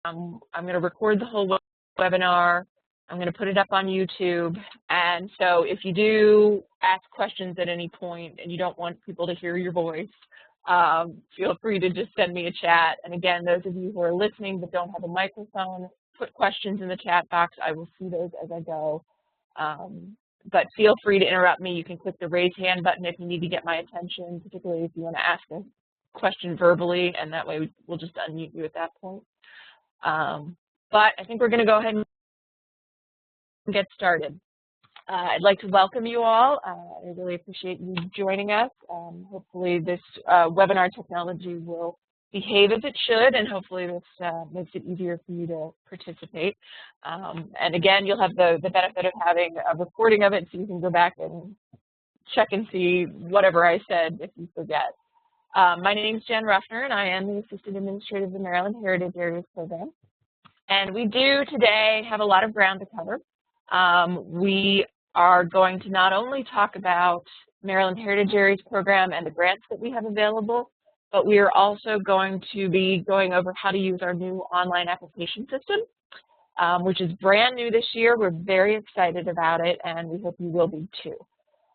I'm going to record the whole webinar. I'm going to put it up on YouTube. And so if you do ask questions at any point and you don't want people to hear your voice, feel free to just send me a chat. And again, those of you who are listening but don't have a microphone, put questions in the chat box. I will see those as I go. But feel free to interrupt me. You can click the raise hand button if you need to get my attention, particularly if you want to ask a question verbally, and that way we'll just unmute you at that point. But I think we're going to go ahead and get started. I'd like to welcome you all. I really appreciate you joining us. Hopefully this webinar technology will behave as it should, and hopefully this makes it easier for you to participate. And again, you'll have the benefit of having a recording of it so you can go back and check and see whatever I said if you forget. My name is Jen Ruffner, and I am the Assistant Administrator of the Maryland Heritage Areas Program. And we do today have a lot of ground to cover. We are going to not only talk about Maryland Heritage Areas Program and the grants that we have available, but we are also going to be going over how to use our new online application system, which is brand new this year. We're very excited about it, and we hope you will be too.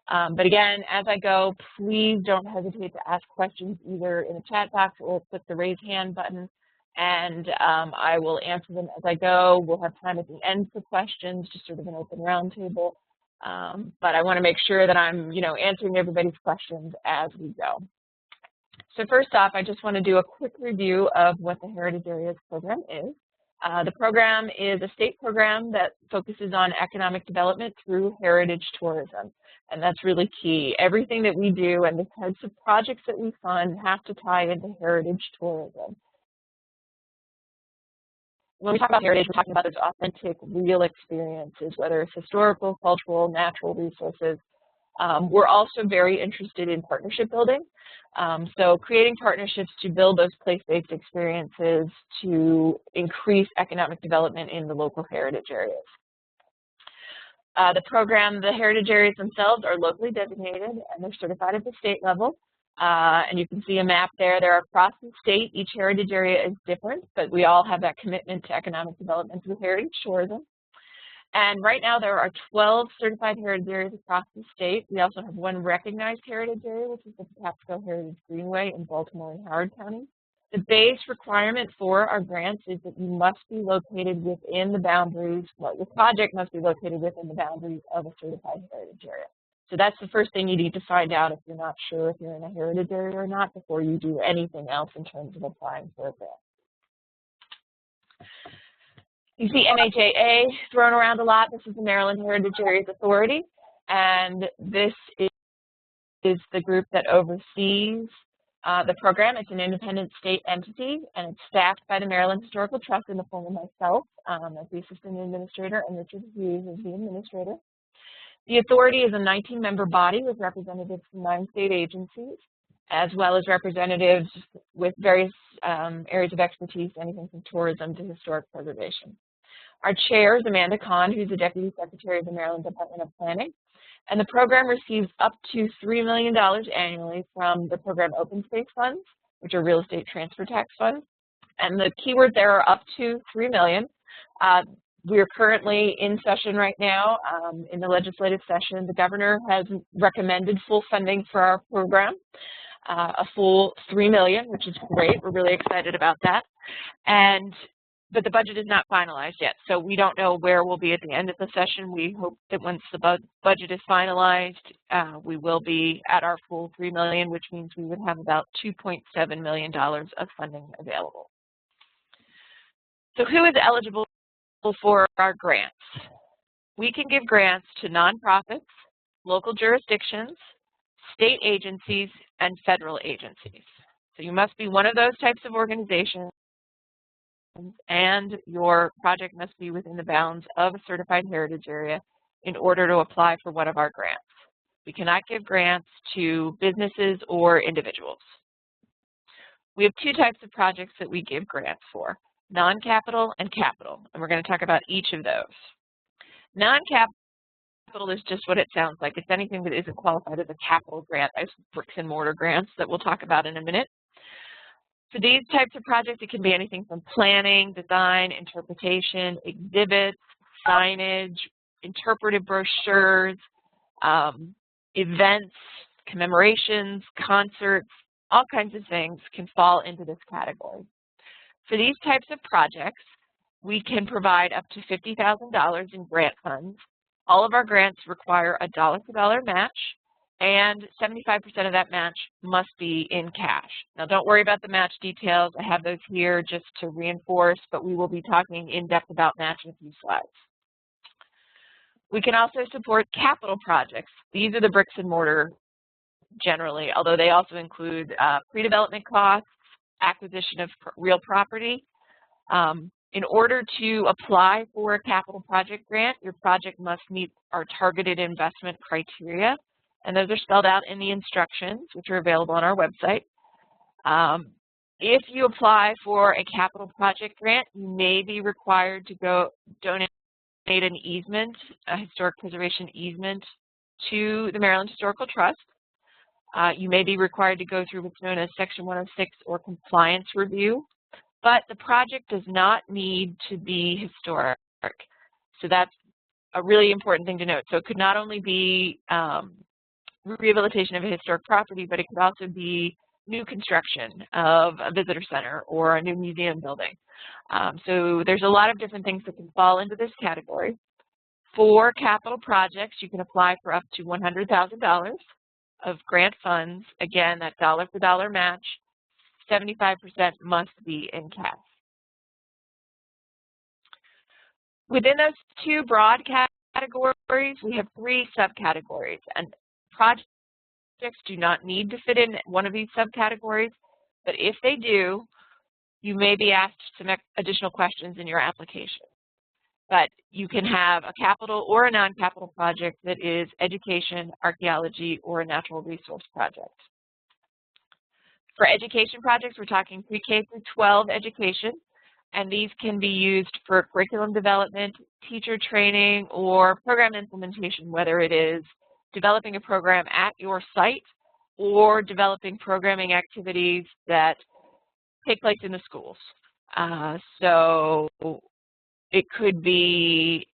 But again, as I go, please don't hesitate to ask questions either in the chat box or click the raise hand button, and I will answer them as I go. We'll have time at the end for questions, just sort of an open roundtable. But I want to make sure that I'm, answering everybody's questions as we go. So first off, I just want to do a quick review of what the Heritage Areas Program is. The program is a state program that focuses on economic development through heritage tourism, and that's really key. Everything that we do and the types of projects that we fund have to tie into heritage tourism. When we talk about heritage, we're talking about those authentic, real experiences, whether it's historical, cultural, natural resources. We're also very interested in partnership building. So creating partnerships to build those place-based experiences to increase economic development in the local heritage areas. The program, the heritage areas themselves are locally designated and they're certified at the state level. And you can see a map there. They're across the state. Each heritage area is different, but we all have that commitment to economic development through heritage tourism. And right now there are 12 certified heritage areas across the state. We also have one recognized heritage area, which is the Patapsco Heritage Greenway in Baltimore and Howard County. The base requirement for our grants is that you must be located within the boundaries, well, the project must be located within the boundaries of a certified heritage area. So that's the first thing you need to find out if you're not sure if you're in a heritage area or not before you do anything else in terms of applying for a grant. You see MHAA thrown around a lot. This is the Maryland Heritage Areas Authority, and this is the group that oversees the program. It's an independent state entity, and it's staffed by the Maryland Historical Trust in the form of myself as the assistant administrator and Richard Hughes as the administrator. The authority is a 19-member body with representatives from 9 state agencies, as well as representatives with various areas of expertise, anything from tourism to historic preservation. Our chair is Amanda Kahn, who's the Deputy Secretary of the Maryland Department of Planning, and the program receives up to $3 million annually from the program open space funds, which are real estate transfer tax funds. And the keyword there are up to $3 million. We are currently in session right now in the legislative session. The governor has recommended full funding for our program, a full $3 million, which is great. We're really excited about that. But the budget is not finalized yet, so we don't know where we'll be at the end of the session. We hope that once the budget is finalized, we will be at our full $3 million, which means we would have about $2.7 million of funding available. So who is eligible for our grants? We can give grants to nonprofits, local jurisdictions, state agencies, and federal agencies. So you must be one of those types of organizations, and your project must be within the bounds of a certified heritage area in order to apply for one of our grants. We cannot give grants to businesses or individuals. We have 2 types of projects that we give grants for, non-capital and capital, and we're going to talk about each of those. Non-capital is just what it sounds like. It's anything that isn't qualified as a capital grant, as bricks and mortar grants that we'll talk about in a minute. For these types of projects, it can be anything from planning, design, interpretation, exhibits, signage, interpretive brochures, events, commemorations, concerts, all kinds of things can fall into this category. For these types of projects, we can provide up to $50,000 in grant funds. All of our grants require a dollar-for-dollar match, and 75% of that match must be in cash. Now, don't worry about the match details. I have those here just to reinforce, but we will be talking in depth about match in a few slides. We can also support capital projects. These are the bricks and mortar generally, although they also include pre-development costs, acquisition of real property. In order to apply for a capital project grant, your project must meet our targeted investment criteria, and those are spelled out in the instructions, which are available on our website. If you apply for a capital project grant, you may be required to go donate an easement, a historic preservation easement, to the Maryland Historical Trust. You may be required to go through what's known as Section 106 or compliance review, but the project does not need to be historic. So that's a really important thing to note. So it could not only be rehabilitation of a historic property, but it could also be new construction of a visitor center or a new museum building. So there's a lot of different things that can fall into this category. For capital projects, you can apply for up to $100,000 of grant funds. Again, that dollar-for-dollar match, 75% must be in cash. Within those two broad categories, we have three subcategories, and projects do not need to fit in one of these subcategories, but if they do, you may be asked some additional questions in your application. But you can have a capital or a non-capital project that is education, archaeology, or a natural resource project. For education projects, we're talking pre-K through 12 education, and these can be used for curriculum development, teacher training, or program implementation, whether it is developing a program at your site or developing programming activities that take place in the schools. So it could be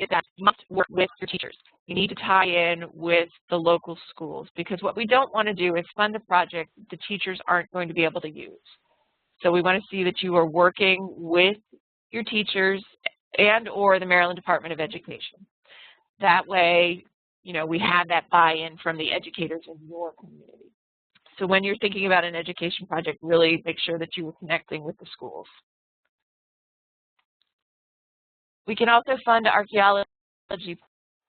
that must work with your teachers. You need to tie in with the local schools, because what we don't want to do is fund a project the teachers aren't going to be able to use. So we want to see that you are working with your teachers and or the Maryland Department of Education. That way, you know, we have that buy-in from the educators in your community. So when you're thinking about an education project, really make sure that you are connecting with the schools. We can also fund archaeology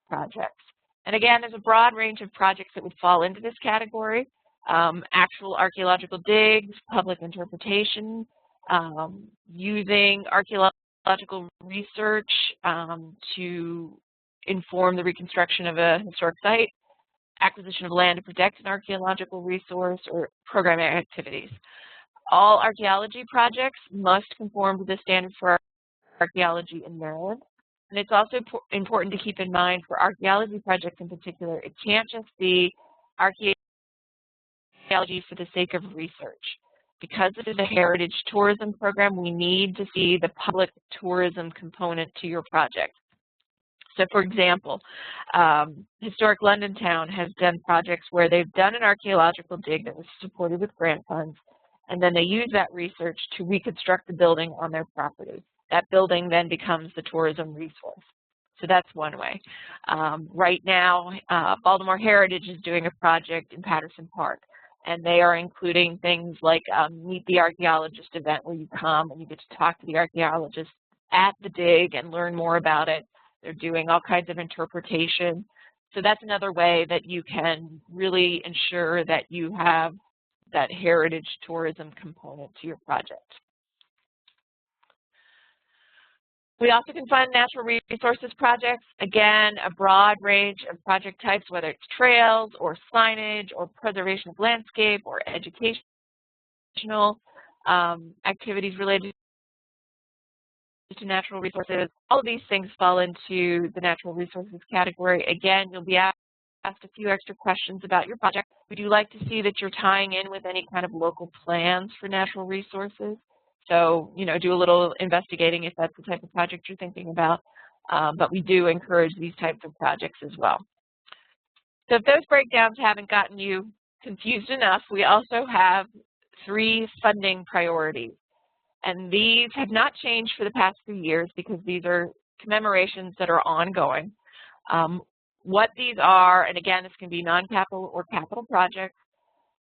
projects. And again, there's a broad range of projects that would fall into this category. Actual archaeological digs, public interpretation, using archaeological research to inform the reconstruction of a historic site, acquisition of land to protect an archaeological resource, or programming activities. All archaeology projects must conform to the standards for archaeology in Maryland. And it's also important to keep in mind for archaeology projects in particular, it can't just be archaeology for the sake of research. Because it is a heritage tourism program, we need to see the public tourism component to your project. So for example, Historic London Town has done projects where they've done an archaeological dig that was supported with grant funds, and then they use that research to reconstruct the building on their property. That building then becomes the tourism resource. So that's one way. Right now, Baltimore Heritage is doing a project in Patterson Park, and they are including things like Meet the Archaeologist event, where you come and you get to talk to the archaeologist at the dig and learn more about it. They're doing all kinds of interpretation. So that's another way that you can really ensure that you have that heritage tourism component to your project. We also can fund natural resources projects. Again, a broad range of project types, whether it's trails or signage or preservation of landscape or educational activities related to natural resources. All of these things fall into the natural resources category. Again, you'll be asked a few extra questions about your project. We do like to see that you're tying in with any kind of local plans for natural resources. So, do a little investigating if that's the type of project you're thinking about. But we do encourage these types of projects as well. So if those breakdowns haven't gotten you confused enough, we also have 3 funding priorities. And these have not changed for the past few years because these are commemorations that are ongoing. What these are, and again, this can be non-capital or capital projects,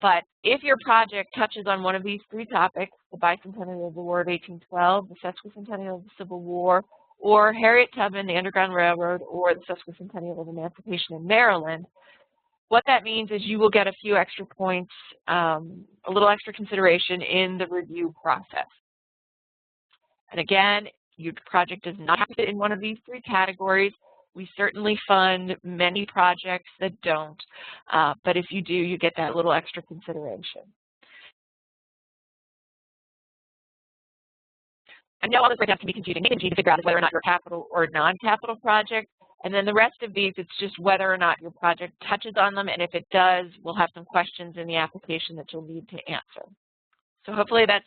but if your project touches on one of these 3 topics, the bicentennial of the War of 1812, the sesquicentennial of the Civil War, or Harriet Tubman, the Underground Railroad, or the sesquicentennial of Emancipation in Maryland, what that means is you will get a few extra points, a little extra consideration in the review process. And again, your project does not fit in one of these 3 categories. We certainly fund many projects that don't, but if you do, you get that little extra consideration. I know all this breakdown can be confusing. It can be to figure out whether or not you're a capital or a non-capital project. And then the rest of these, it's just whether or not your project touches on them. And if it does, we'll have some questions in the application that you'll need to answer. So hopefully that's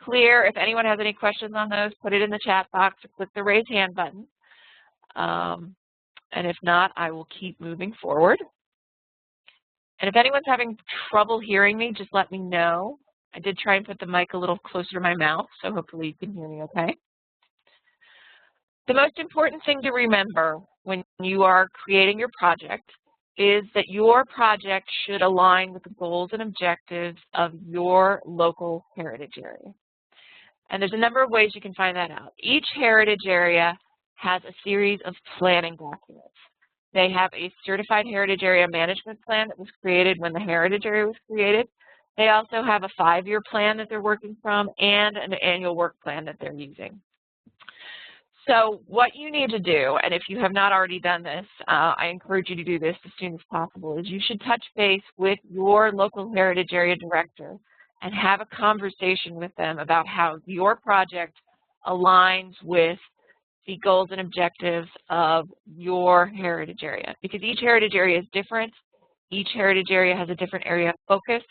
clear. If anyone has any questions on those, put it in the chat box or click the raise hand button. And if not, I will keep moving forward. And if anyone's having trouble hearing me, just let me know. I did try and put the mic a little closer to my mouth, so hopefully you can hear me okay. The most important thing to remember when you are creating your project is that your project should align with the goals and objectives of your local heritage area. And there's a number of ways you can find that out. Each heritage area has a series of planning documents. They have a certified heritage area management plan that was created when the heritage area was created. They also have a 5-year plan that they're working from and an annual work plan that they're using. So what you need to do, and if you have not already done this, I encourage you to do this as soon as possible, is you should touch base with your local heritage area director and have a conversation with them about how your project aligns with the goals and objectives of your heritage area. Because each heritage area is different, each heritage area has a different area of focus,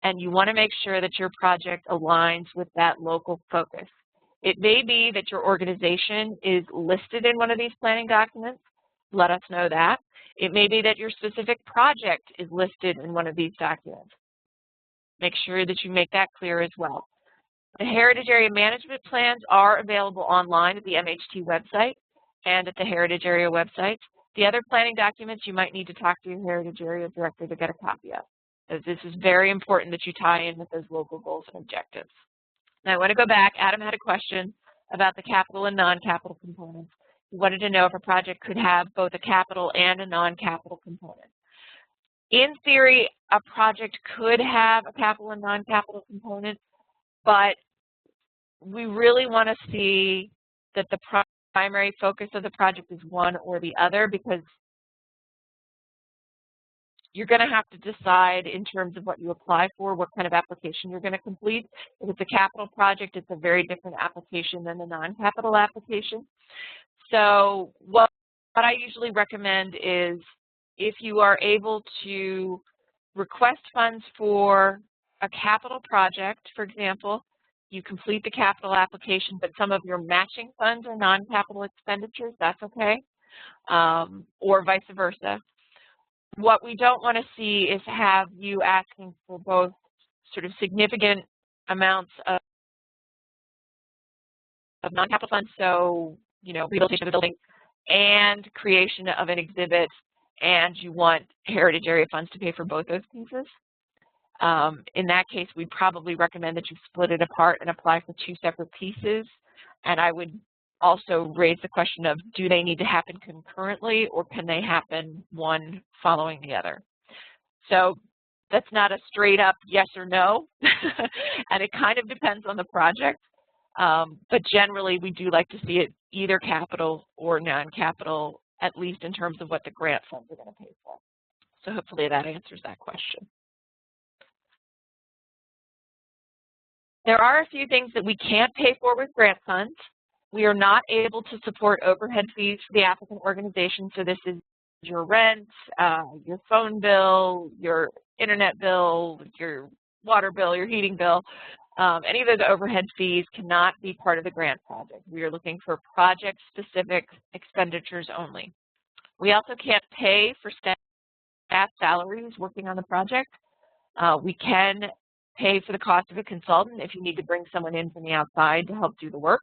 and you want to make sure that your project aligns with that local focus. It may be that your organization is listed in one of these planning documents. Let us know that. It may be that your specific project is listed in one of these documents. Make sure that you make that clear as well. The Heritage Area Management Plans are available online at the MHT website and at the Heritage Area website. The other planning documents you might need to talk to your Heritage Area Director to get a copy of. This is very important that you tie in with those local goals and objectives. Now I want to go back. Adam had a question about the capital and non-capital components. He wanted to know if a project could have both a capital and a non-capital component. In theory, a project could have a capital and non-capital component, but we really want to see that the primary focus of the project is one or the other, because you're going to have to decide in terms of what you apply for, what kind of application you're going to complete. If it's a capital project, it's a very different application than a non-capital application. So what I usually recommend is if you are able to request funds for a capital project, for example, you complete the capital application, but some of your matching funds are non-capital expenditures, that's okay, or vice versa. What we don't want to see is have you asking for both sort of significant amounts of non-capital funds, so, rehabilitation of the building and creation of an exhibit, and you want heritage area funds to pay for both those pieces. In that case, we'd probably recommend that you split it apart and apply for 2 separate pieces. And I would also raise the question of, do they need to happen concurrently, or can they happen one following the other? So that's not a straight up yes or no, and it kind of depends on the project. But generally, we do like to see it either capital or non-capital, at least in terms of what the grant funds are going to pay for. So hopefully that answers that question. There are a few things that we can't pay for with grant funds. We are not able to support overhead fees for the applicant organization, so this is your rent, your phone bill, your internet bill, your water bill, your heating bill. Any of those overhead fees cannot be part of the grant project. We are looking for project-specific expenditures only. We also can't pay for staff salaries working on the project. We can pay for the cost of a consultant if you need to bring someone in from the outside to help do the work.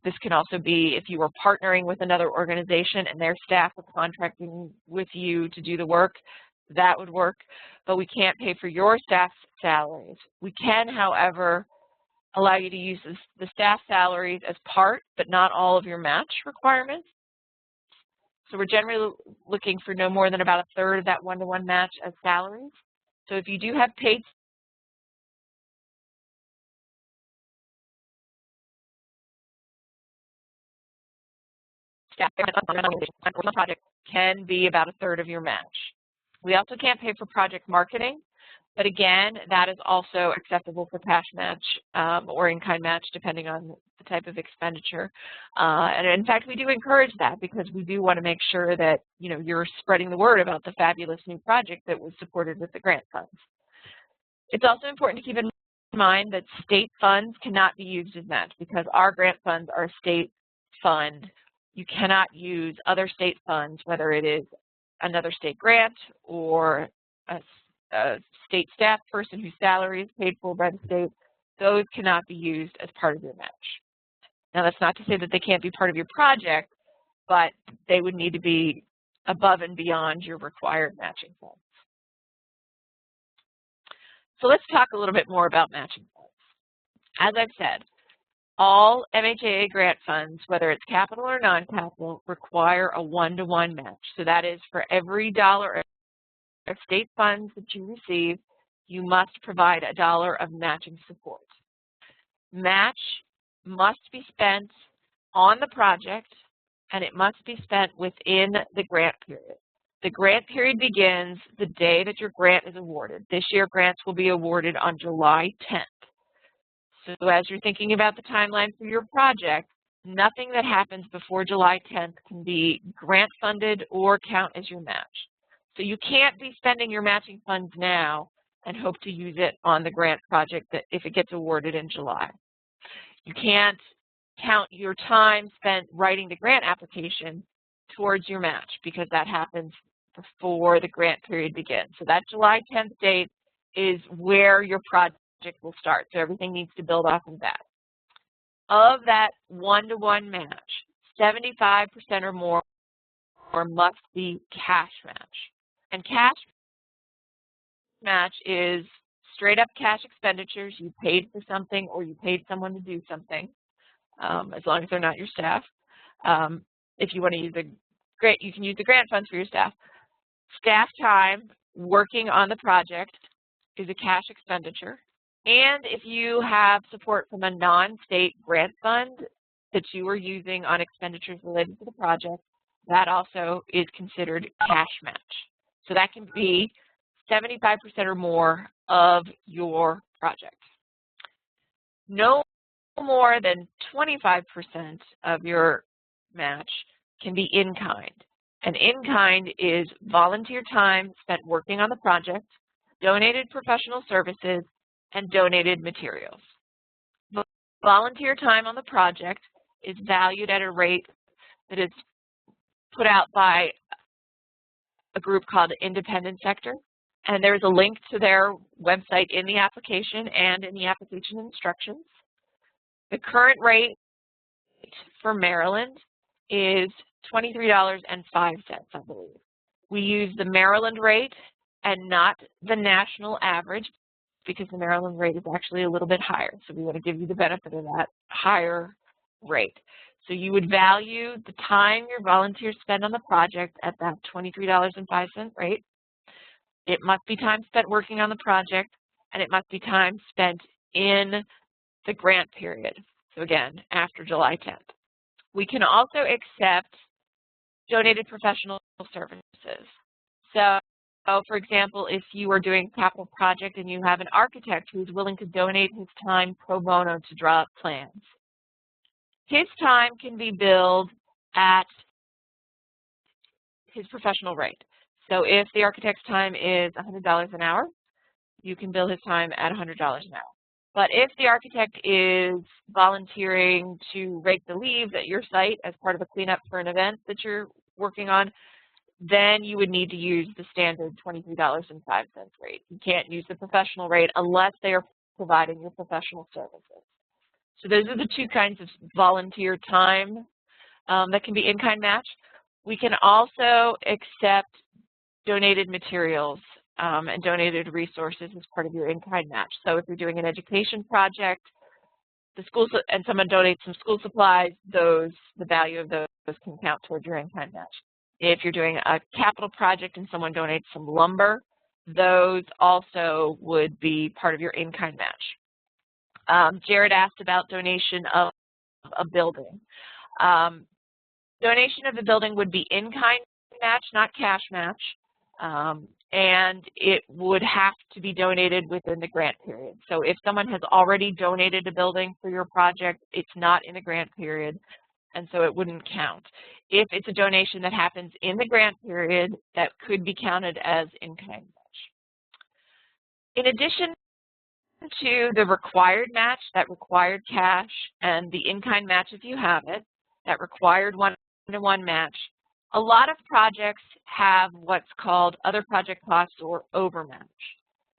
This can also be if you are partnering with another organization and their staff are contracting with you to do the work, that would work, but we can't pay for your staff's salaries. We can, however, allow you to use the staff salaries as part, but not all of your match requirements. So we're generally looking for no more than about a third of that one-to-one match as salaries. So if you do have paid staff on the project can be about a third of your match. We also can't pay for project marketing, but again, that is also acceptable for cash match or in-kind match, depending on the type of expenditure. And in fact, we do encourage that because we do want to make sure that you're spreading the word about the fabulous new project that was supported with the grant funds. It's also important to keep in mind that state funds cannot be used as match because our grant funds are state fund. You cannot use other state funds, whether it is another state grant or a state staff person whose salary is paid for by the state. Those cannot be used as part of your match. Now, that's not to say that they can't be part of your project, but they would need to be above and beyond your required matching funds. So let's talk a little bit more about matching funds. As I've said, all MHAA grant funds, whether it's capital or non-capital, require a one-to-one match. So that is for every dollar of state funds that you receive, you must provide a dollar of matching support. Match must be spent on the project, and it must be spent within the grant period. The grant period begins the day that your grant is awarded. This year, grants will be awarded on July 10th. So as you're thinking about the timeline for your project, nothing that happens before July 10th can be grant funded or count as your match. So you can't be spending your matching funds now and hope to use it on the grant project that if it gets awarded in July. You can't count your time spent writing the grant application towards your match because that happens before the grant period begins. So that July 10th date is where your project will start. So everything needs to build off of that. Of that one-to-one match, 75% or more must be cash match. And cash match is straight up cash expenditures. You paid for something or you paid someone to do something, as long as they're not your staff. If you want to use you can use the grant funds for your staff. Staff time working on the project is a cash expenditure. And if you have support from a non-state grant fund that you are using on expenditures related to the project, that also is considered cash match. So that can be 75% or more of your project. No more than 25% of your match can be in kind. And in kind is volunteer time spent working on the project, donated professional services, and donated materials. Volunteer time on the project is valued at a rate that is put out by a group called Independent Sector, and there's a link to their website in the application and in the application instructions. The current rate for Maryland is $23.05, I believe. We use the Maryland rate and not the national average because the Maryland rate is actually a little bit higher. So we want to give you the benefit of that higher rate. So you would value the time your volunteers spend on the project at that $23.05 rate. It must be time spent working on the project, and it must be time spent in the grant period. So again, after July 10th. We can also accept donated professional services. So for example, if you are doing a capital project and you have an architect who is willing to donate his time pro bono to draw up plans, His time can be billed at his professional rate. So if the architect's time is $100 an hour, you can bill his time at $100 an hour. But if the architect is volunteering to rake the leaves at your site as part of a cleanup for an event that you're working on, then you would need to use the standard $23.05 rate. You can't use the professional rate unless they are providing your professional services. So those are the two kinds of volunteer time that can be in-kind match. We can also accept donated materials and donated resources as part of your in-kind match. So if you're doing an education project, and someone donates some school supplies, the value of those can count towards your in-kind match. If you're doing a capital project and someone donates some lumber, those also would be part of your in-kind match. Jared asked about donation of a building. Donation of the building would be in-kind match, not cash match, and it would have to be donated within the grant period. So if someone has already donated a building for your project, it's not in the grant period, and so it wouldn't count. If it's a donation that happens in the grant period, that could be counted as in-kind match. In addition to the required match, that required cash, and the in-kind match if you have it, that required one-to-one match, a lot of projects have what's called other project costs or overmatch,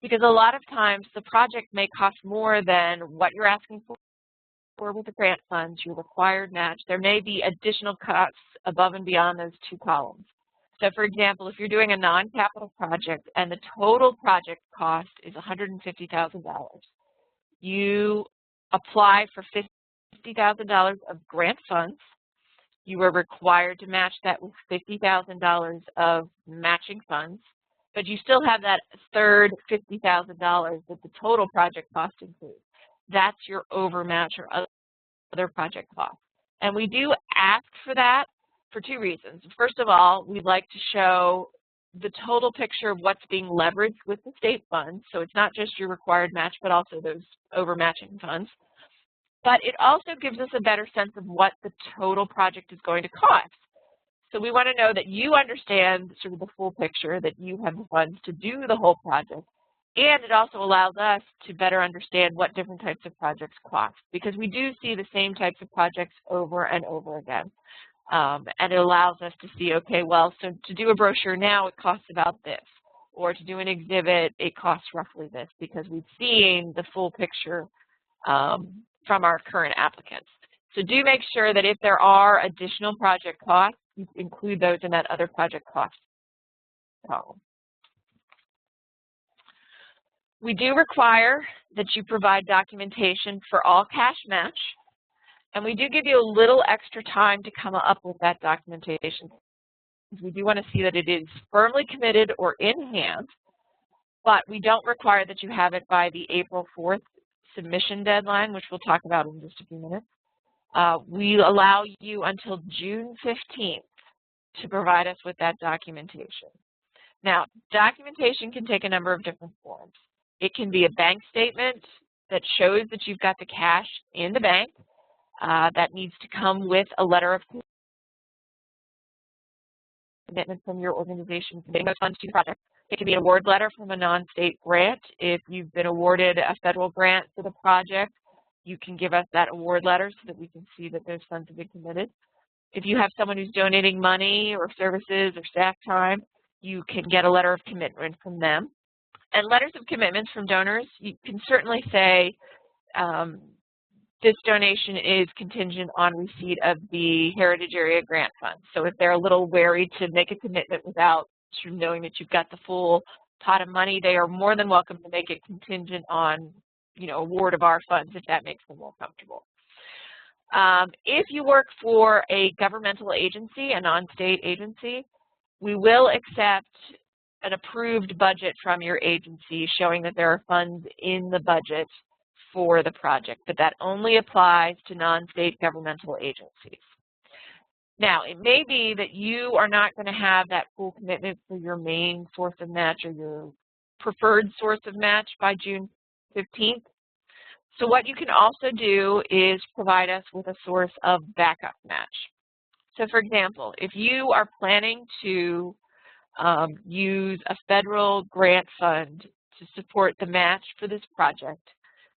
because a lot of times the project may cost more than what you're asking for with the grant funds, your required match. There may be additional costs above and beyond those two columns. So for example, if you're doing a non-capital project and the total project cost is $150,000, you apply for $50,000 of grant funds. You are required to match that with $50,000 of matching funds, but you still have that third $50,000 that the total project cost includes. That's your overmatch or other project cost. And we do ask for that for two reasons. First of all, we'd like to show the total picture of what's being leveraged with the state funds. So it's not just your required match, but also those overmatching funds. But it also gives us a better sense of what the total project is going to cost. So we want to know that you understand sort of the full picture, that you have the funds to do the whole project. And it also allows us to better understand what different types of projects cost, because we do see the same types of projects over and over again. And it allows us to see, okay, well, so to do a brochure now, it costs about this. Or to do an exhibit, it costs roughly this, because we've seen the full picture from our current applicants. So do make sure that if there are additional project costs, you include those in that other project cost column. We do require that you provide documentation for all cash match, and we do give you a little extra time to come up with that documentation. We do want to see that it is firmly committed or in hand, but we don't require that you have it by the April 4th submission deadline, which we'll talk about in just a few minutes. We allow you until June 15th to provide us with that documentation. Now, documentation can take a number of different forms. It can be a bank statement that shows that you've got the cash in the bank. That needs to come with a letter of commitment from your organization committing those funds to the project. It can be an award letter from a non-state grant. If you've been awarded a federal grant for the project, you can give us that award letter so that we can see that those funds have been committed. If you have someone who's donating money or services or staff time, you can get a letter of commitment from them. And letters of commitments from donors, you can certainly say this donation is contingent on receipt of the Heritage Area Grant Fund. So if they're a little wary to make a commitment without sort of knowing that you've got the full pot of money, they are more than welcome to make it contingent on, award of our funds if that makes them more comfortable. If you work for a governmental agency, a non-state agency, we will accept an approved budget from your agency showing that there are funds in the budget for the project, but that only applies to non-state governmental agencies. Now, it may be that you are not going to have that full commitment for your main source of match or your preferred source of match by June 15th. So what you can also do is provide us with a source of backup match. So for example, if you are planning to use a federal grant fund to support the match for this project,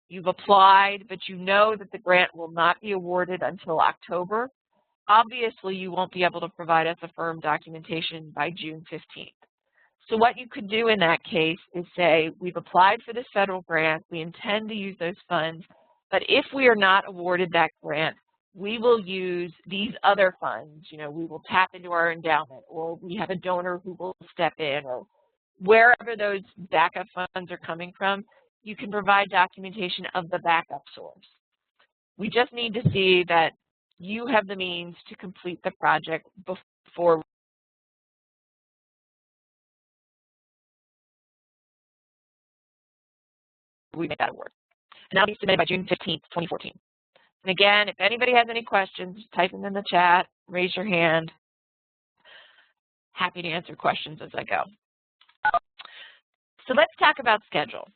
you've applied, but you know that the grant will not be awarded until October, obviously you won't be able to provide us a firm documentation by June 15th. So what you could do in that case is say, we've applied for this federal grant, we intend to use those funds, but if we are not awarded that grant, we will use these other funds. You know, we will tap into our endowment, or we have a donor who will step in, or wherever those backup funds are coming from, you can provide documentation of the backup source. We just need to see that you have the means to complete the project before we make that award. And that'll be submitted by June 15th, 2014. And again, if anybody has any questions, type them in the chat, raise your hand. Happy to answer questions as I go. So let's talk about schedule.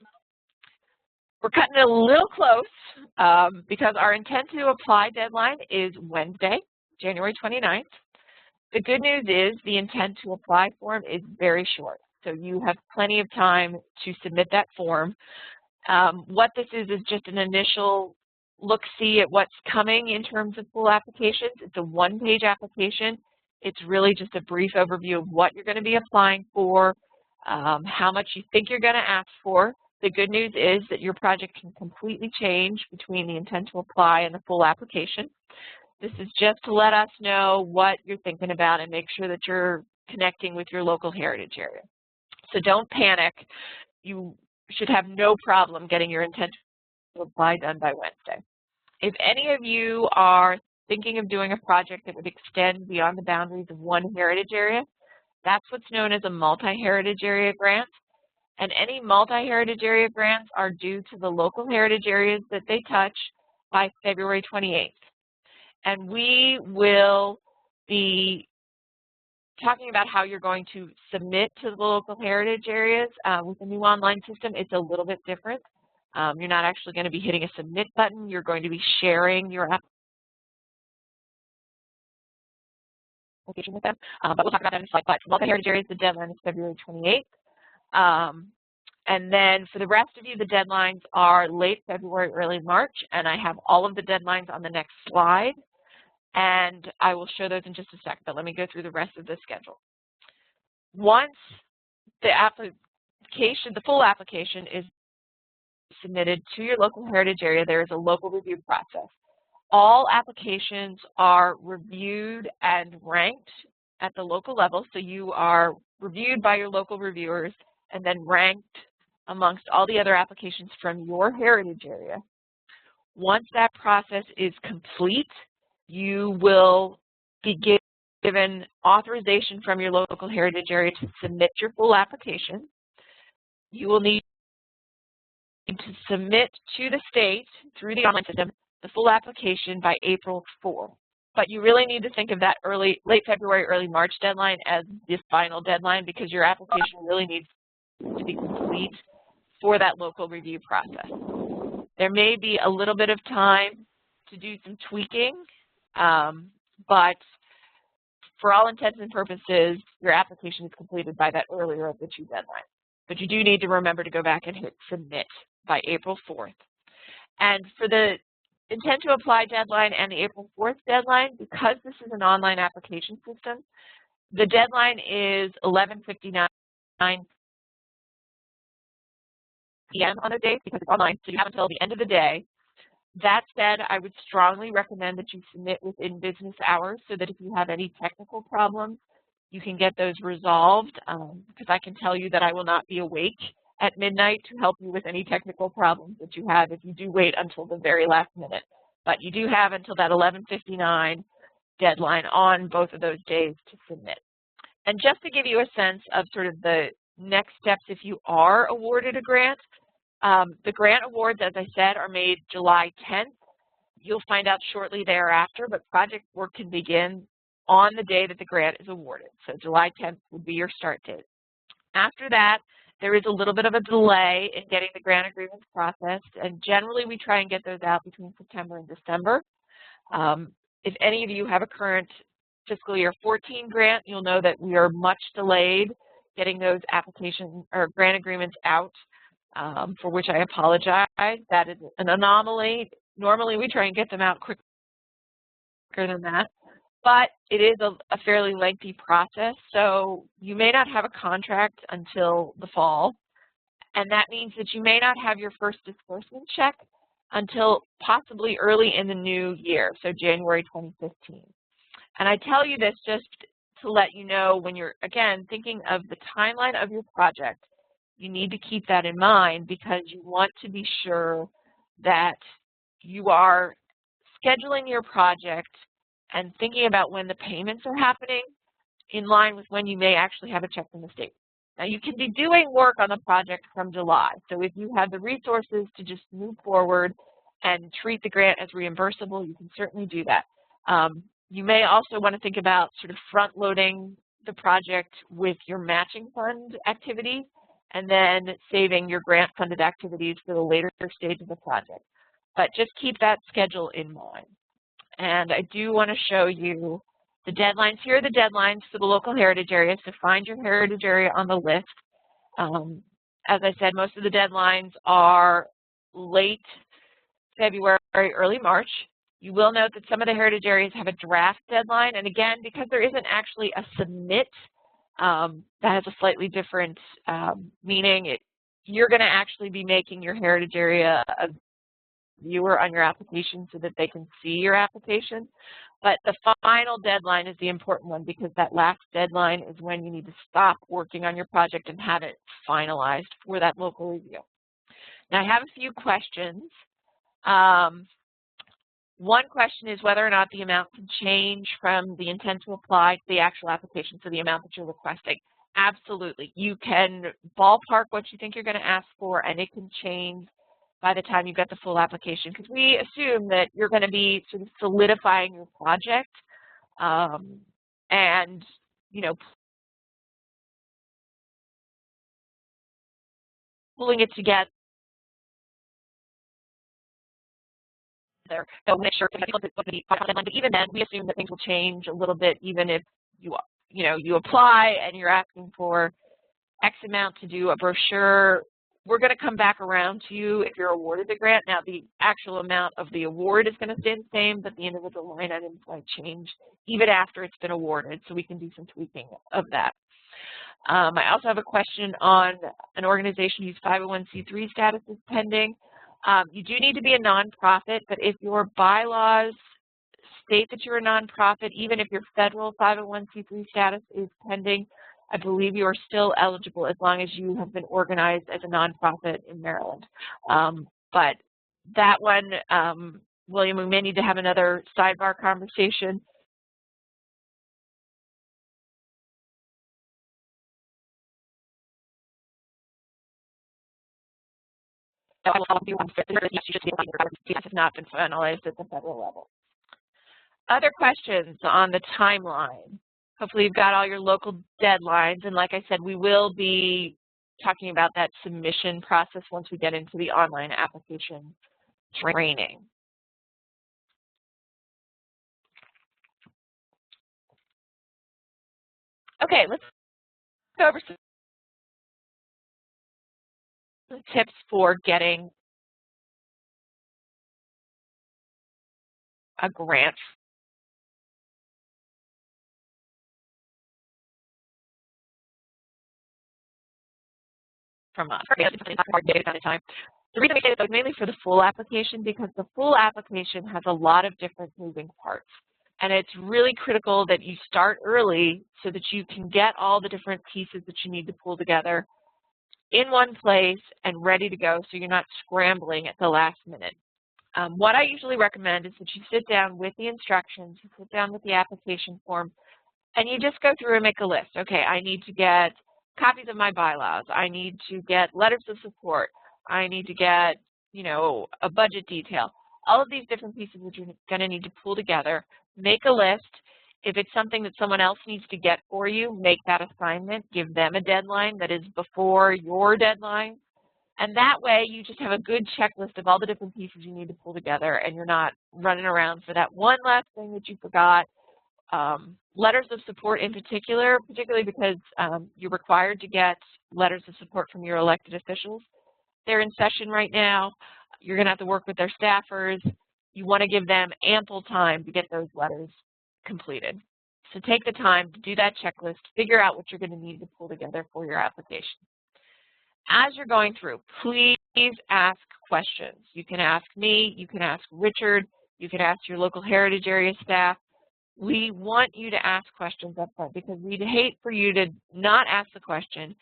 We're cutting it a little close because our intent to apply deadline is Wednesday, January 29th. The good news is the intent to apply form is very short. So you have plenty of time to submit that form. What this is just an initial look-see at what's coming in terms of full applications. It's a one-page application. It's really just a brief overview of what you're going to be applying for, how much you think you're going to ask for. The good news is that your project can completely change between the intent to apply and the full application. This is just to let us know what you're thinking about and make sure that you're connecting with your local heritage area. So don't panic. You should have no problem getting your intent to apply done by Wednesday. If any of you are thinking of doing a project that would extend beyond the boundaries of one heritage area, that's what's known as a multi-heritage area grant. And any multi-heritage area grants are due to the local heritage areas that they touch by February 28th. And we will be talking about how you're going to submit to the local heritage areas. With the new online system, it's a little bit different. You're not actually going to be hitting a submit button. You're going to be sharing your application with them. But we'll talk about that in a slide. But for multi-heritage areas, the deadline is February 28th. And then for the rest of you, the deadlines are late February, early March. And I have all of the deadlines on the next slide. And I will show those in just a sec, but let me go through the rest of the schedule. Once the application, the full application is submitted to your local heritage area, there is a local review process. All applications are reviewed and ranked at the local level, so you are reviewed by your local reviewers and then ranked amongst all the other applications from your heritage area. Once that process is complete, you will be given authorization from your local heritage area to submit your full application. You will need to submit to the state through the online system the full application by April 4th. But you really need to think of that late February, early March deadline as the final deadline because your application really needs to be complete for that local review process. There may be a little bit of time to do some tweaking, but for all intents and purposes, your application is completed by that earlier of the two deadlines. But you do need to remember to go back and hit submit by April 4th. And for the intent to apply deadline and the April 4th deadline, because this is an online application system, the deadline is 11:59 p.m. on those days because it's online, so you have until the end of the day. That said, I would strongly recommend that you submit within business hours so that if you have any technical problems, you can get those resolved, because I can tell you that I will not be awake at midnight to help you with any technical problems that you have if you do wait until the very last minute. But you do have until that 11:59 deadline on both of those days to submit. And just to give you a sense of sort of the next steps if you are awarded a grant, the grant awards, as I said, are made July 10th. You'll find out shortly thereafter, but project work can begin on the day that the grant is awarded. So July 10th would be your start date. After that, there is a little bit of a delay in getting the grant agreements processed, and generally we try and get those out between September and December. If any of you have a current fiscal year 14 grant, you'll know that we are much delayed getting those application or grant agreements out, for which I apologize. That is an anomaly. Normally we try and get them out quicker than that, but it is a fairly lengthy process, so you may not have a contract until the fall, and that means that you may not have your first disbursement check until possibly early in the new year, so January 2015. And I tell you this just to let you know, when you're, again, thinking of the timeline of your project, you need to keep that in mind, because you want to be sure that you are scheduling your project and thinking about when the payments are happening in line with when you may actually have a check from the state. Now, you can be doing work on the project from July. So if you have the resources to just move forward and treat the grant as reimbursable, you can certainly do that. You may also want to think about sort of front-loading the project with your matching fund activities and then saving your grant-funded activities for the later stage of the project. But just keep that schedule in mind. And I do want to show you the deadlines. Here are the deadlines for the local heritage areas, so find your heritage area on the list. As I said, most of the deadlines are late February, early March. You will note that some of the heritage areas have a draft deadline, and again, because there isn't actually a submit, that has a slightly different meaning. You're going to actually be making your heritage area a viewer on your application so that they can see your application. But the final deadline is the important one, because that last deadline is when you need to stop working on your project and have it finalized for that local review. Now, I have a few questions. One question is whether or not the amount can change from the intent to apply to the actual application, so the amount that you're requesting. Absolutely. You can ballpark what you think you're going to ask for, and it can change by the time you've got the full application, because we assume that you're going to be sort of solidifying your project and, you know, pulling it together. So make sure that people look at the deadline, but even then, we assume that things will change a little bit, even if you apply and you're asking for X amount to do a brochure. We're going to come back around to you if you're awarded the grant. Now, the actual amount of the award is going to stay the same, but the individual line items might change even after it's been awarded, so we can do some tweaking of that. I also have a question on an organization whose 501c3 status is pending. You do need to be a nonprofit, but if your bylaws state that you're a nonprofit, even if your federal 501c3 status is pending, I believe you are still eligible as long as you have been organized as a nonprofit in Maryland. But that one, William, we may need to have another sidebar conversation. So I will help you on yes, you should see it has not been finalized at the federal level. Other questions on the timeline? Hopefully you've got all your local deadlines, and like I said, we will be talking about that submission process once we get into the online application training. Okay, let's go over some tips for getting a grant from us. The reason we say this is mainly for the full application, because the full application has a lot of different moving parts. And it's really critical that you start early so that you can get all the different pieces that you need to pull together in one place and ready to go, so you're not scrambling at the last minute. What I usually recommend is that you sit down with the instructions, you sit down with the application form, and you just go through and make a list. Okay, I need to get copies of my bylaws. I need to get letters of support. I need to get, a budget detail. All of these different pieces that you're going to need to pull together. Make a list. If it's something that someone else needs to get for you, make that assignment. Give them a deadline that is before your deadline. And that way, you just have a good checklist of all the different pieces you need to pull together, and you're not running around for that one last thing that you forgot. Letters of support in particular, particularly because you're required to get letters of support from your elected officials. They're in session right now. You're going to have to work with their staffers. You want to give them ample time to get those letters completed. So take the time to do that checklist, figure out what you're going to need to pull together for your application. As you're going through, please ask questions. You can ask me, you can ask Richard, you can ask your local heritage area staff. We want you to ask questions up front because we'd hate for you to not ask the question,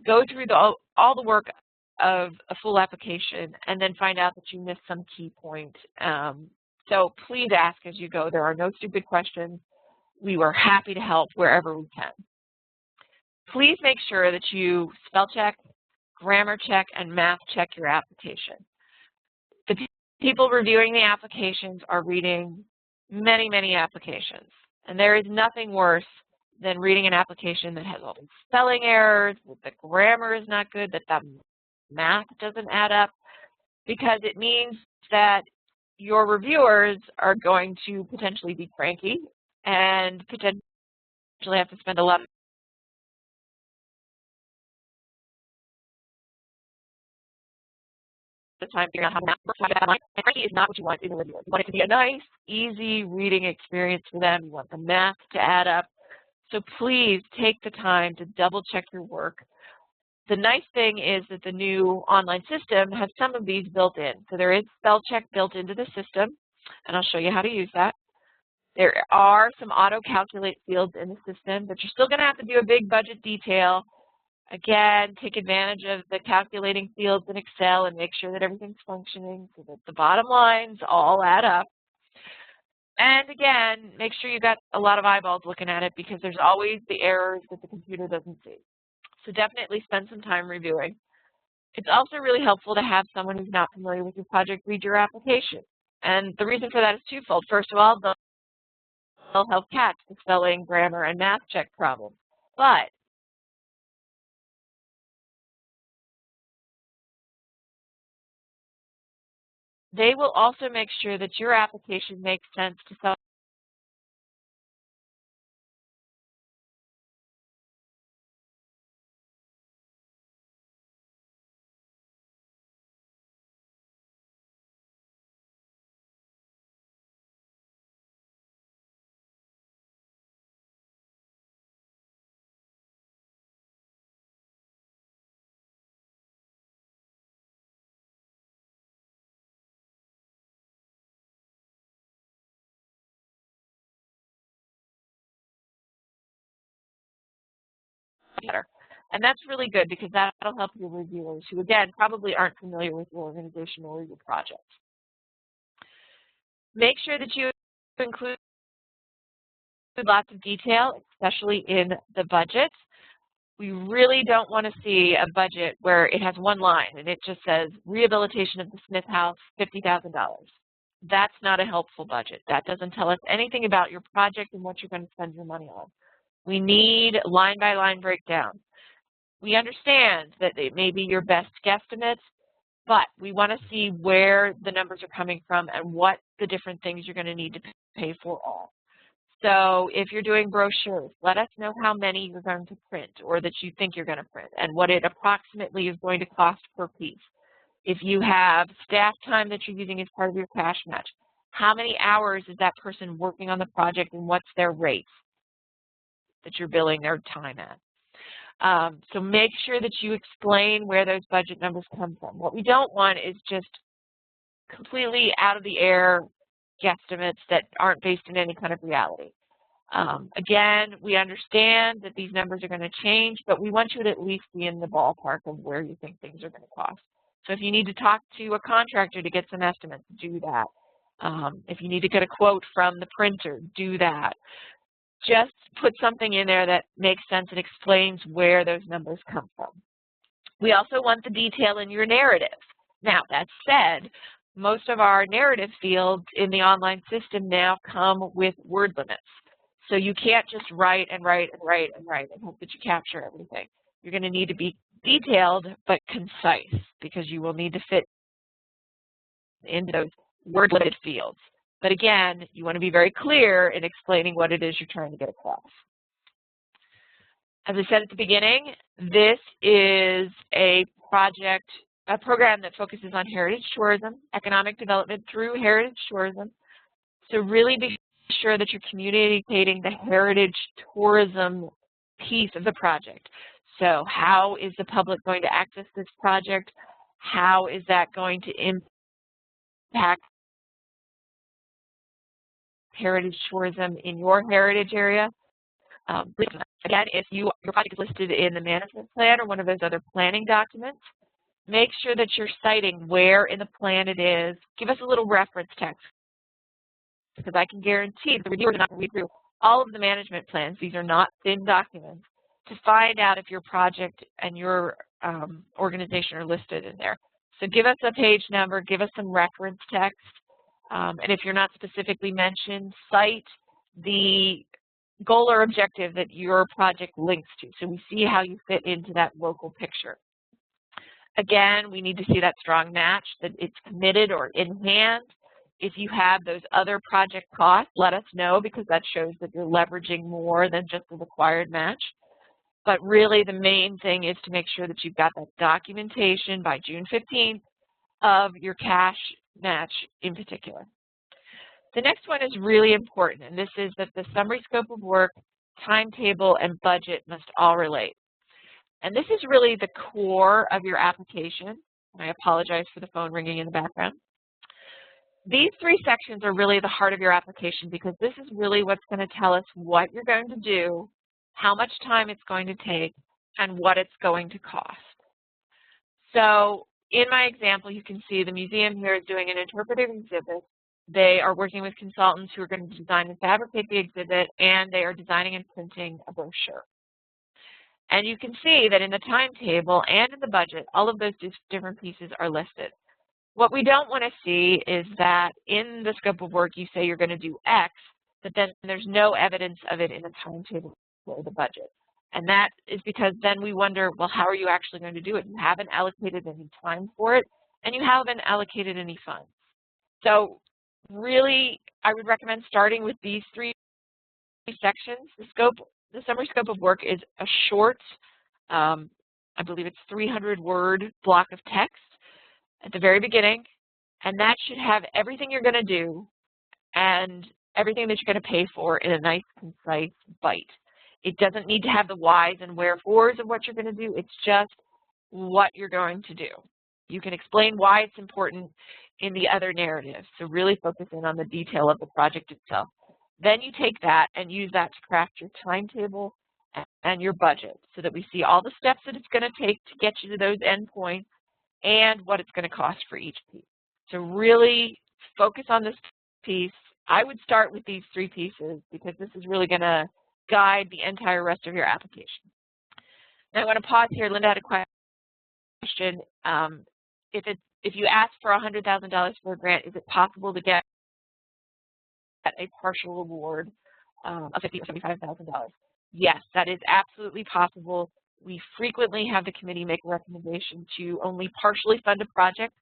go through all the work of a full application, and then find out that you missed some key point. So please ask as you go. There are no stupid questions. We are happy to help wherever we can. Please make sure that you spell check, grammar check, and math check your application. The people reviewing the applications are reading many, many applications. And there is nothing worse than reading an application that has all these spelling errors, that the grammar is not good, that the math doesn't add up, because it means that your reviewers are going to potentially be cranky and potentially have to spend a lot of time figuring out how math works. And cranky is not what you want in a reviewer. You want it to be a nice, easy reading experience for them. You want the math to add up. So please take the time to double check your work. The nice thing is that the new online system has some of these built in. So there is spell check built into the system, and I'll show you how to use that. There are some auto-calculate fields in the system, but you're still going to have to do a big budget detail. Again, take advantage of the calculating fields in Excel and make sure that everything's functioning so that the bottom lines all add up. And again, make sure you've got a lot of eyeballs looking at it because there's always the errors that the computer doesn't see. So definitely spend some time reviewing. It's also really helpful to have someone who's not familiar with your project read your application. And the reason for that is twofold. First of all, they'll help catch the spelling, grammar, and math check problems. But they will also make sure that your application makes sense to some. Better. And that's really good because that'll help your reviewers who, again, probably aren't familiar with your organization or your project. Make sure that you include lots of detail, especially in the budget. We really don't want to see a budget where it has one line and it just says rehabilitation of the Smith House, $50,000. That's not a helpful budget. That doesn't tell us anything about your project and what you're going to spend your money on. We need line-by-line breakdown. We understand that it may be your best guesstimates, but we want to see where the numbers are coming from and what the different things you're going to need to pay for all. So if you're doing brochures, let us know how many you're going to print or that you think you're going to print and what it approximately is going to cost per piece. If you have staff time that you're using as part of your cash match, how many hours is that person working on the project and what's their rate that you're billing their time at? So make sure that you explain where those budget numbers come from. What we don't want is just completely out of the air guesstimates that aren't based in any kind of reality. Again, we understand that these numbers are going to change, but we want you to at least be in the ballpark of where you think things are going to cost. So if you need to talk to a contractor to get some estimates, do that. If you need to get a quote from the printer, do that. Just put something in there that makes sense and explains where those numbers come from. We also want the detail in your narrative. Now, that said, most of our narrative fields in the online system now come with word limits. So you can't just write and write and write and write and hope that you capture everything. You're going to need to be detailed but concise because you will need to fit into those word-limited fields. But again, you want to be very clear in explaining what it is you're trying to get across. As I said at the beginning, this is a program that focuses on heritage tourism, economic development through heritage tourism. So really be sure that you're communicating the heritage tourism piece of the project. So how is the public going to access this project? How is that going to impact heritage tourism in your heritage area? Again, if your project is listed in the management plan or one of those other planning documents, make sure that you're citing where in the plan it is. Give us a little reference text, because I can guarantee the reviewers are not going to read through all of the management plans. These are not thin documents to find out if your project and your organization are listed in there. So give us a page number, give us some reference text, and if you're not specifically mentioned, cite the goal or objective that your project links to, so we see how you fit into that local picture. Again, we need to see that strong match, that it's committed or in hand. If you have those other project costs, let us know, because that shows that you're leveraging more than just the required match. But really the main thing is to make sure that you've got that documentation by June 15th of your cash match in particular. The next one is really important, and this is that the summary scope of work, timetable, and budget must all relate. And this is really the core of your application. And I apologize for the phone ringing in the background. These three sections are really the heart of your application, because this is really what's going to tell us what you're going to do, how much time it's going to take, and what it's going to cost. So in my example, you can see the museum here is doing an interpretive exhibit. They are working with consultants who are going to design and fabricate the exhibit, and they are designing and printing a brochure. And you can see that in the timetable and in the budget, all of those different pieces are listed. What we don't want to see is that in the scope of work you say you're going to do X, but then there's no evidence of it in the timetable or the budget. And that is because then we wonder, well, how are you actually going to do it? You haven't allocated any time for it, and you haven't allocated any funds. So really, I would recommend starting with these three sections. The summary scope of work is a short, I believe it's 300-word block of text at the very beginning, and that should have everything you're going to do and everything that you're going to pay for in a nice, concise bite. It doesn't need to have the whys and wherefores of what you're going to do. It's just what you're going to do. You can explain why it's important in the other narrative, so really focus in on the detail of the project itself. Then you take that and use that to craft your timetable and your budget, so that we see all the steps that it's going to take to get you to those endpoints and what it's going to cost for each piece. So really focus on this piece. I would start with these three pieces, because this is really going to guide the entire rest of your application. Now I want to pause here. Linda had a question. If you ask for $100,000 for a grant, is it possible to get a partial award of $50,000 or $75,000? Yes, that is absolutely possible. We frequently have the committee make a recommendation to only partially fund a project.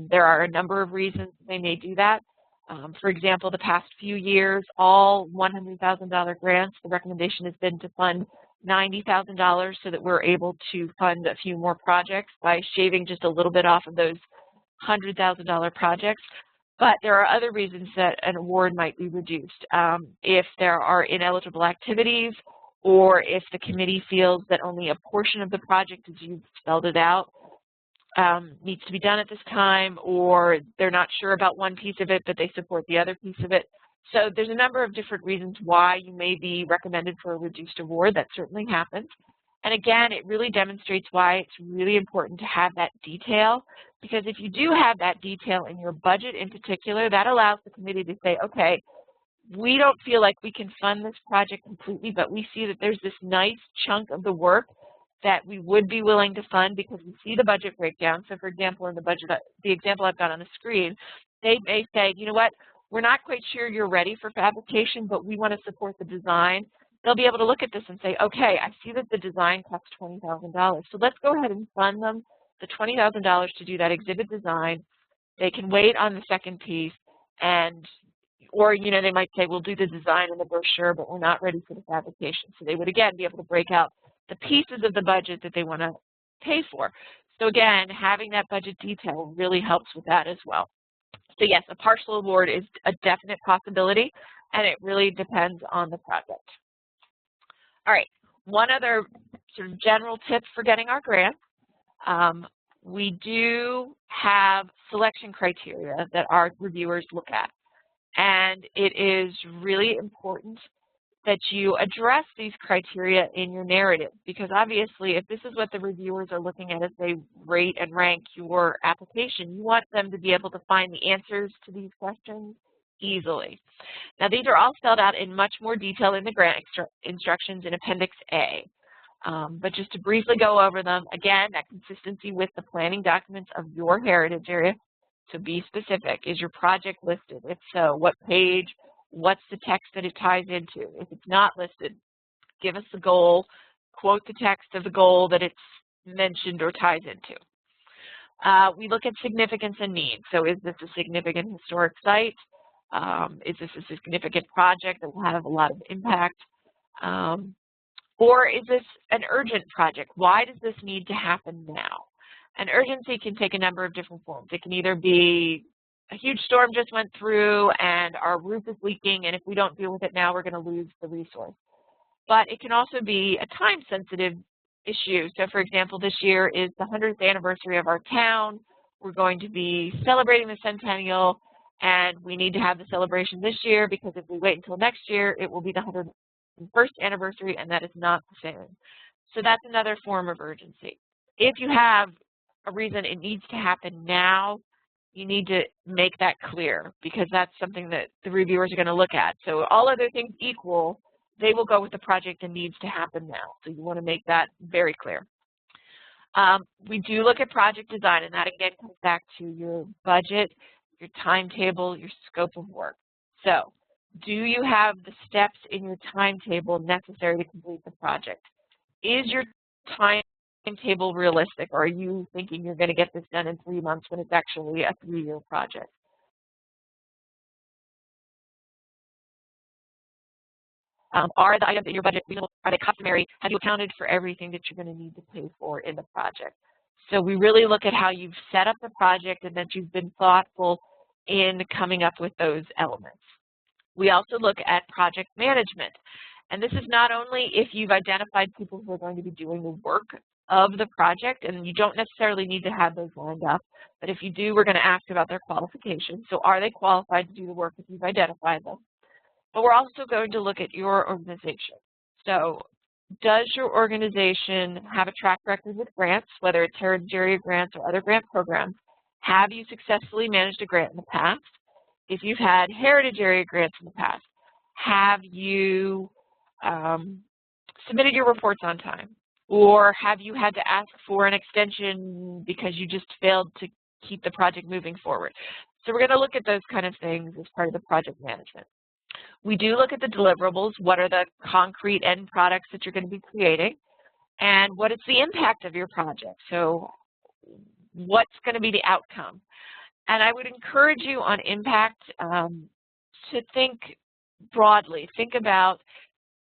There are a number of reasons they may do that. For example, the past few years, all $100,000 grants, the recommendation has been to fund $90,000 so that we're able to fund a few more projects by shaving just a little bit off of those $100,000 projects. But there are other reasons that an award might be reduced. If there are ineligible activities, or if the committee feels that only a portion of the project, as you've spelled it out, needs to be done at this time, or they're not sure about one piece of it, but they support the other piece of it. So there's a number of different reasons why you may be recommended for a reduced award. That certainly happens. And again, it really demonstrates why it's really important to have that detail, because if you do have that detail in your budget in particular, that allows the committee to say, okay, we don't feel like we can fund this project completely, but we see that there's this nice chunk of the work that we would be willing to fund because we see the budget breakdown. So for example, in the budget, the example I've got on the screen, they may say, you know what, we're not quite sure you're ready for fabrication, but we want to support the design, they'll be able to look at this and say, okay, I see that the design costs $20,000. So let's go ahead and fund them the $20,000 to do that exhibit design. They can wait on the second piece, and or they might say, we'll do the design and the brochure, but we're not ready for the fabrication. So they would, again, be able to break out the pieces of the budget that they want to pay for. So again, having that budget detail really helps with that as well. So yes, a partial award is a definite possibility, and it really depends on the project. All right, one other sort of general tip for getting our grants. We do have selection criteria that our reviewers look at. And it is really important that you address these criteria in your narrative, because obviously if this is what the reviewers are looking at as they rate and rank your application, you want them to be able to find the answers to these questions easily. Now, these are all spelled out in much more detail in the grant instructions in Appendix A. But just to briefly go over them, again, that consistency with the planning documents of your heritage area. So be specific. Is your project listed? If so, what page? What's the text that it ties into? If it's not listed, give us the goal, quote the text of the goal that it's mentioned or ties into. We look at significance and need. So is this a significant historic site? Is this a significant project that will have a lot of impact? Or is this an urgent project? Why does this need to happen now? And urgency can take a number of different forms. It can either be a huge storm just went through and our roof is leaking, and if we don't deal with it now, we're going to lose the resource. But it can also be a time-sensitive issue. So, for example, this year is the 100th anniversary of our town. We're going to be celebrating the centennial, and we need to have the celebration this year, because if we wait until next year, it will be the 101st anniversary, and that is not the same. So that's another form of urgency. If you have a reason it needs to happen now, you need to make that clear, because that's something that the reviewers are going to look at. So all other things equal, they will go with the project that needs to happen now. So you want to make that very clear. We do look at project design, and that again comes back to your budget, your timetable, your scope of work. So do you have the steps in your timetable necessary to complete the project? Is your timetable realistic, or are you thinking you're going to get this done in 3 months when it's actually a 3-year project? Are the items in your budget reasonable? Are they customary? Have you accounted for everything that you're going to need to pay for in the project? So we really look at how you've set up the project and that you've been thoughtful in coming up with those elements. We also look at project management. And this is not only if you've identified people who are going to be doing the work of the project, and you don't necessarily need to have those lined up, but if you do, we're going to ask about their qualifications. So are they qualified to do the work if you've identified them? But we're also going to look at your organization. So does your organization have a track record with grants, whether it's heritage area grants or other grant programs? Have you successfully managed a grant in the past? If you've had heritage area grants in the past, have you submitted your reports on time? Or have you had to ask for an extension because you just failed to keep the project moving forward? So we're going to look at those kind of things as part of the project management. We do look at the deliverables. What are the concrete end products that you're going to be creating? And what is the impact of your project? So what's going to be the outcome? And I would encourage you on impact to think broadly. Think about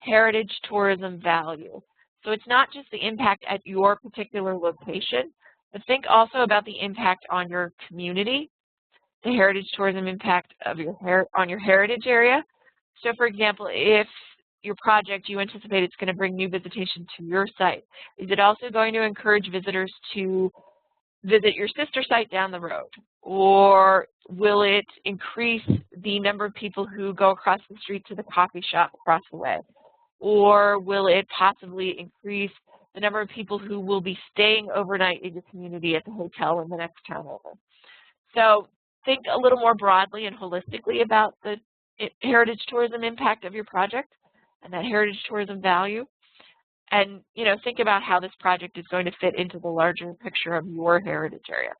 heritage tourism value. So it's not just the impact at your particular location, but think also about the impact on your community, the heritage tourism impact of on your heritage area. So for example, if your project, you anticipate it's going to bring new visitation to your site, is it also going to encourage visitors to visit your sister site down the road? Or will it increase the number of people who go across the street to the coffee shop across the way? Or will it possibly increase the number of people who will be staying overnight in your community at the hotel in the next town over? So think a little more broadly and holistically about the heritage tourism impact of your project and that heritage tourism value. And, think about how this project is going to fit into the larger picture of your heritage area.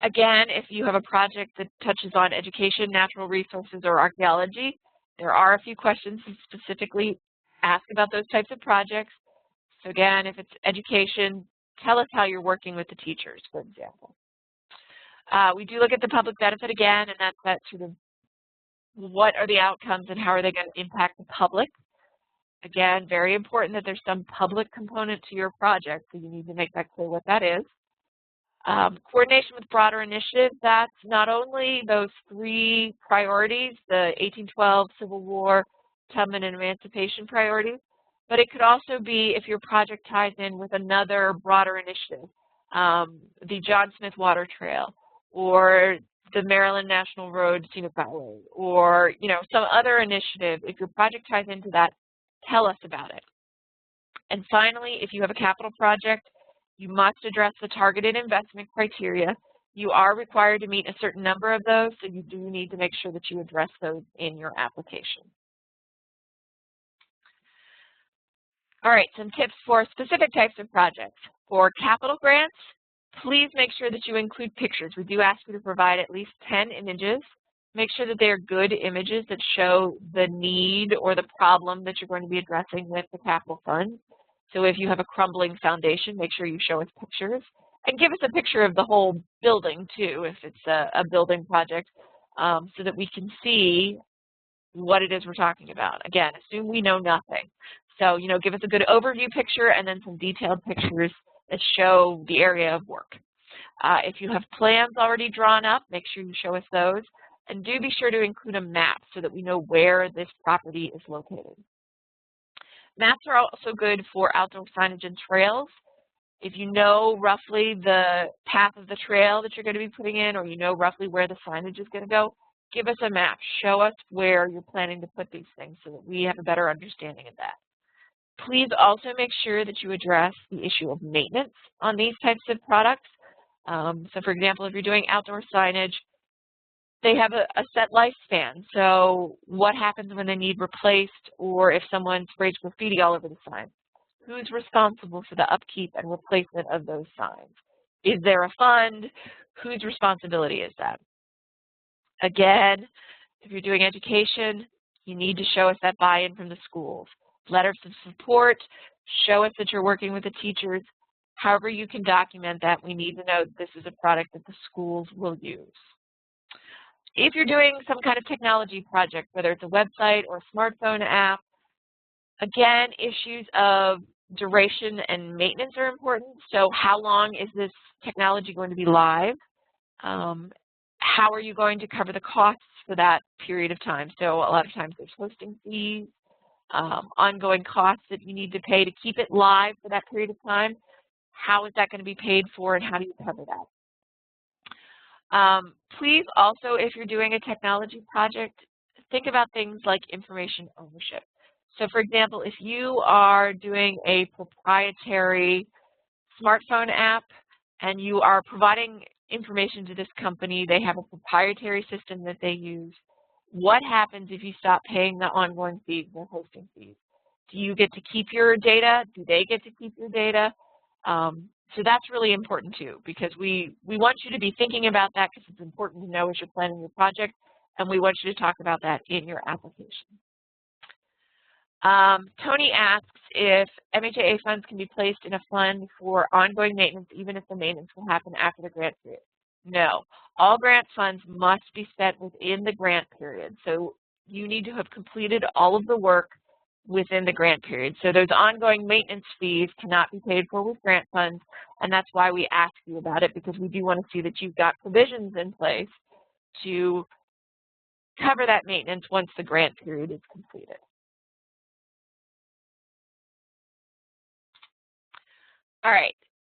Again, if you have a project that touches on education, natural resources, or archaeology, there are a few questions to specifically ask about those types of projects. So again, if it's education, tell us how you're working with the teachers, for example. We do look at the public benefit again, and that's that sort of what are the outcomes and how are they going to impact the public. Again, very important that there's some public component to your project, so you need to make that clear what that is. Coordination with broader initiatives, that's not only those three priorities, the 1812, Civil War, Tubman, and Emancipation priorities, but it could also be if your project ties in with another broader initiative, the John Smith Water Trail, or the Maryland National Road Scenic Byway, or some other initiative. If your project ties into that, tell us about it. And finally, if you have a capital project, you must address the targeted investment criteria. You are required to meet a certain number of those, so you do need to make sure that you address those in your application. All right, some tips for specific types of projects. For capital grants, please make sure that you include pictures. We do ask you to provide at least 10 images. Make sure that they are good images that show the need or the problem that you're going to be addressing with the capital fund. So if you have a crumbling foundation, make sure you show us pictures. And give us a picture of the whole building, too, if it's a building project, so that we can see what it is we're talking about. Again, assume we know nothing. So, give us a good overview picture and then some detailed pictures that show the area of work. If you have plans already drawn up, make sure you show us those. And do be sure to include a map so that we know where this property is located. Maps are also good for outdoor signage and trails. If you know roughly the path of the trail that you're going to be putting in, or you know roughly where the signage is going to go, give us a map. Show us where you're planning to put these things so that we have a better understanding of that. Please also make sure that you address the issue of maintenance on these types of products. So for example, if you're doing outdoor signage, they have a set lifespan. So what happens when they need replaced, or if someone sprays graffiti all over the sign? Who's responsible for the upkeep and replacement of those signs? Is there a fund? Whose responsibility is that? Again, if you're doing education, you need to show us that buy-in from the schools. Letters of support, show us that you're working with the teachers. However you can document that, we need to know that this is a product that the schools will use. If you're doing some kind of technology project, whether it's a website or a smartphone app, again, issues of duration and maintenance are important. So how long is this technology going to be live? How are you going to cover the costs for that period of time? So a lot of times there's hosting fees, ongoing costs that you need to pay to keep it live for that period of time. How is that going to be paid for, and how do you cover that? Please also, if you're doing a technology project, think about things like information ownership. So for example, if you are doing a proprietary smartphone app and you are providing information to this company, they have a proprietary system that they use, what happens if you stop paying the ongoing fees, the hosting fees? Do you get to keep your data? Do they get to keep your data? So that's really important too, because we want you to be thinking about that, because it's important to know as you're planning your project, and we want you to talk about that in your application. Tony asks if MHAA funds can be placed in a fund for ongoing maintenance, even if the maintenance will happen after the grant period. No, all grant funds must be spent within the grant period. So you need to have completed all of the work within the grant period. So those ongoing maintenance fees cannot be paid for with grant funds, and that's why we ask you about it, because we do want to see that you've got provisions in place to cover that maintenance once the grant period is completed. All right,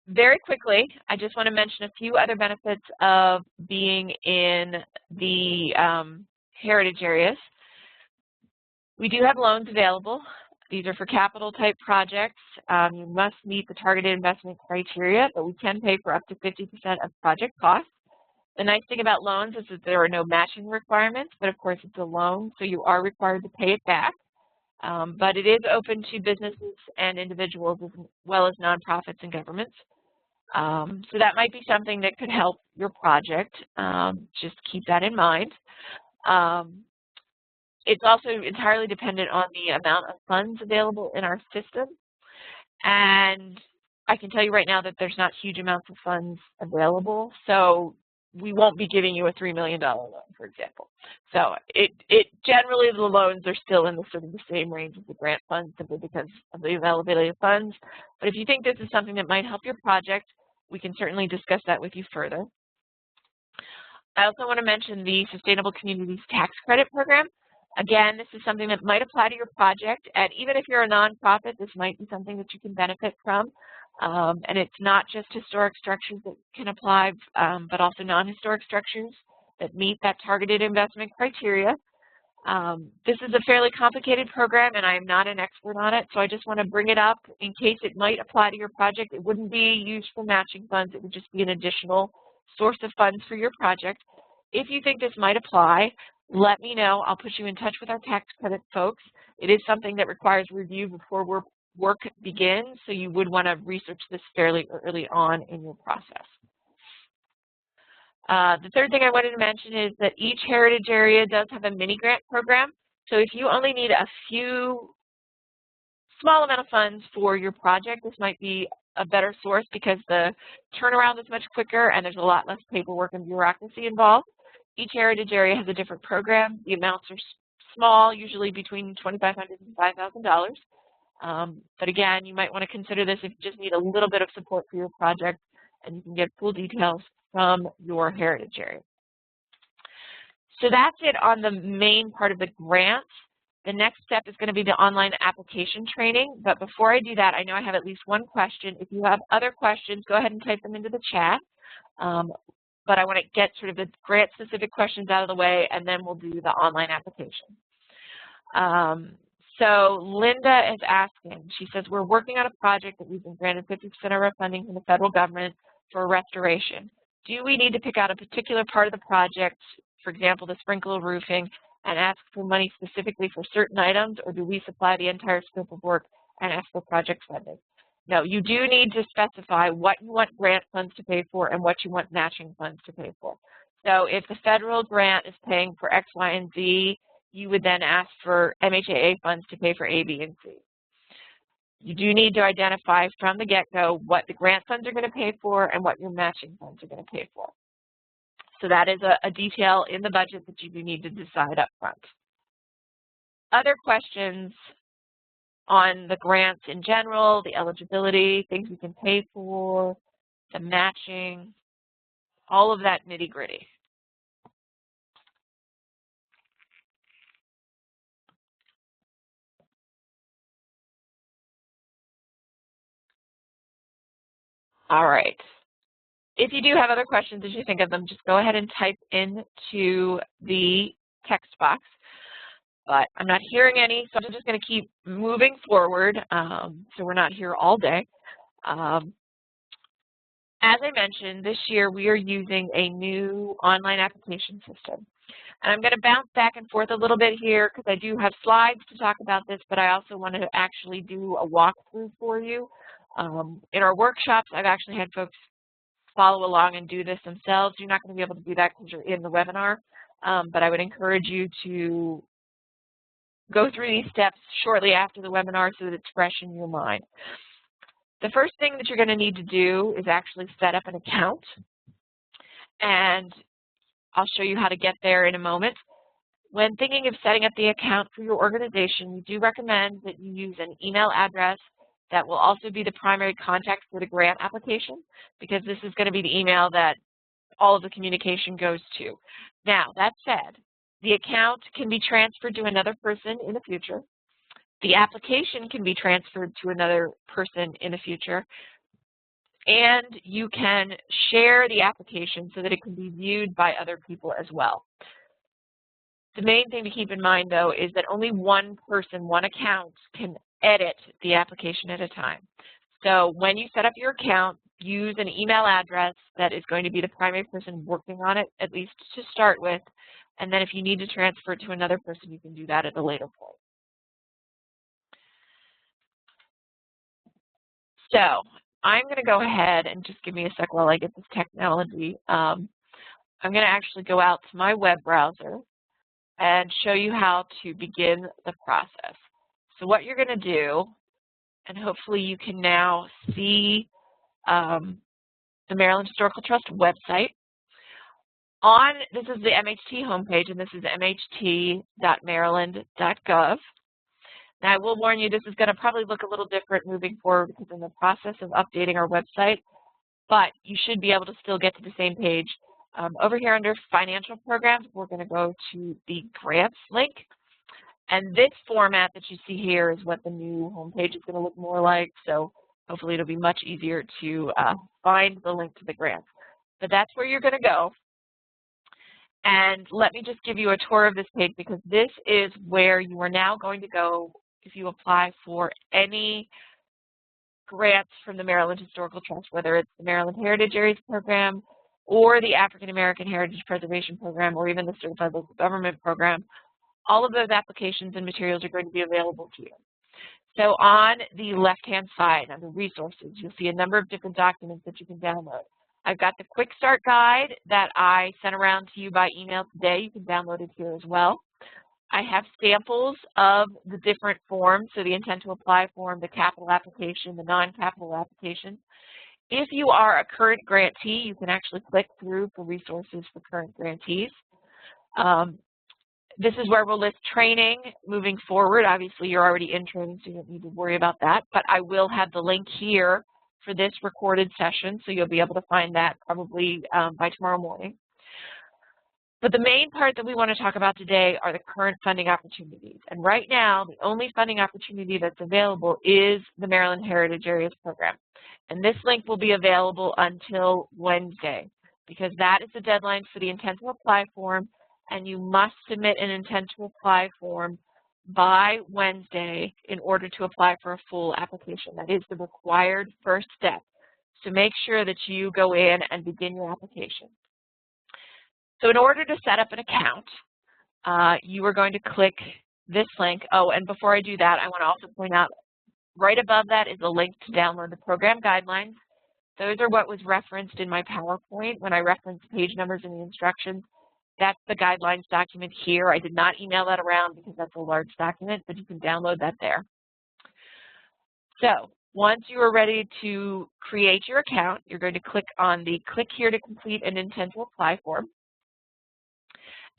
very quickly, I just want to mention a few other benefits of being in the heritage areas. We do have loans available. These are for capital type projects. You must meet the targeted investment criteria, but we can pay for up to 50% of project costs. The nice thing about loans is that there are no matching requirements, but of course it's a loan, so you are required to pay it back. But it is open to businesses and individuals as well as nonprofits and governments. So that might be something that could help your project. Just keep that in mind. It's also entirely dependent on the amount of funds available in our system. And I can tell you right now that there's not huge amounts of funds available. So we won't be giving you a $3 million loan, for example. So it generally the loans are still in the sort of the same range as the grant funds simply because of the availability of funds. But if you think this is something that might help your project, we can certainly discuss that with you further. I also want to mention the Sustainable Communities Tax Credit Program. Again, this is something that might apply to your project, and even if you're a nonprofit, this might be something that you can benefit from. And it's not just historic structures that can apply, but also non-historic structures that meet that targeted investment criteria. This is a fairly complicated program, and I'm not an expert on it, so I just want to bring it up in case it might apply to your project. It wouldn't be used for matching funds. It would just be an additional source of funds for your project. If you think this might apply, let me know. I'll put you in touch with our tax credit folks. It is something that requires review before work begins, so you would want to research this fairly early on in your process. The third thing I wanted to mention is that each heritage area does have a mini grant program. So if you only need a few small amount of funds for your project, this might be a better source because the turnaround is much quicker and there's a lot less paperwork and bureaucracy involved. Each heritage area has a different program. The amounts are small, usually between $2,500 and $5,000. But again, you might want to consider this if you just need a little bit of support for your project, and you can get full details from your heritage area. So that's it on the main part of the grants. The next step is going to be the online application training. But before I do that, I know I have at least one question. If you have other questions, go ahead and type them into the chat. But I want to get sort of the grant-specific questions out of the way, and then we'll do the online application. So Linda is asking, she says, we're working on a project that we've been granted 50% of our funding from the federal government for restoration. Do we need to pick out a particular part of the project, for example, the sprinkler roofing, and ask for money specifically for certain items, or do we supply the entire scope of work and ask for project funding? No, you do need to specify what you want grant funds to pay for and what you want matching funds to pay for. So if the federal grant is paying for X, Y, and Z, you would then ask for MHAA funds to pay for A, B, and C. You do need to identify from the get-go what the grant funds are going to pay for and what your matching funds are going to pay for. So that is a detail in the budget that you do need to decide up front. Other questions on the grants in general, the eligibility, things we can pay for, the matching, all of that nitty-gritty. All right. If you do have other questions as you think of them, just go ahead and type into the text box. But I'm not hearing any, so I'm just going to keep moving forward so we're not here all day. As I mentioned, this year we are using a new online application system. And I'm going to bounce back and forth a little bit here because I do have slides to talk about this, but I also want to actually do a walkthrough for you. In our workshops, I've actually had folks follow along and do this themselves. You're not going to be able to do that because you're in the webinar, but I would encourage you to go through these steps shortly after the webinar so that it's fresh in your mind. The first thing that you're going to need to do is actually set up an account, and I'll show you how to get there in a moment. When thinking of setting up the account for your organization, we do recommend that you use an email address that will also be the primary contact for the grant application, because this is going to be the email that all of the communication goes to. Now, that said, the account can be transferred to another person in the future. The application can be transferred to another person in the future. And you can share the application so that it can be viewed by other people as well. The main thing to keep in mind, though, is that only one person, one account, can edit the application at a time. So when you set up your account, use an email address that is going to be the primary person working on it, at least to start with. And then if you need to transfer it to another person, you can do that at a later point. So I'm going to go ahead and just give me a sec while I get this technology. I'm going to actually go out to my web browser and show you how to begin the process. So what you're going to do, and hopefully you can now see the Maryland Historical Trust website. This is the MHT homepage, and this is mht.maryland.gov. Now, I will warn you, this is going to probably look a little different moving forward because in the process of updating our website, but you should be able to still get to the same page. Over here under Financial Programs, we're going to go to the Grants link. And this format that you see here is what the new homepage is going to look more like. So hopefully it'll be much easier to find the link to the grants. But that's where you're going to go. And let me just give you a tour of this page, because this is where you are now going to go if you apply for any grants from the Maryland Historical Trust, whether it's the Maryland Heritage Areas Program or the African American Heritage Preservation Program or even the Certified Local Government Program. All of those applications and materials are going to be available to you. So on the left-hand side, under Resources, you'll see a number of different documents that you can download. I've got the Quick Start Guide that I sent around to you by email today. You can download it here as well. I have samples of the different forms, so the Intent to Apply form, the capital application, the non-capital application. If you are a current grantee, you can actually click through for resources for current grantees. This is where we'll list training moving forward. Obviously, you're already in training, so you don't need to worry about that. But I will have the link here for this recorded session, so you'll be able to find that probably by tomorrow morning. But the main part that we want to talk about today are the current funding opportunities. And right now, the only funding opportunity that's available is the Maryland Heritage Areas Program. And this link will be available until Wednesday, because that is the deadline for the Intent to Apply form, and you must submit an Intent to Apply form by Wednesday in order to apply for a full application. That is the required first step. So make sure that you go in and begin your application. So in order to set up an account, you are going to click this link. Oh, and before I do that, I want to also point out right above that is a link to download the program guidelines. Those are what was referenced in my PowerPoint when I referenced page numbers in the instructions. That's the guidelines document here. I did not email that around because that's a large document, but you can download that there. So once you are ready to create your account, you're going to click on the Click Here to Complete an Intent to Apply form.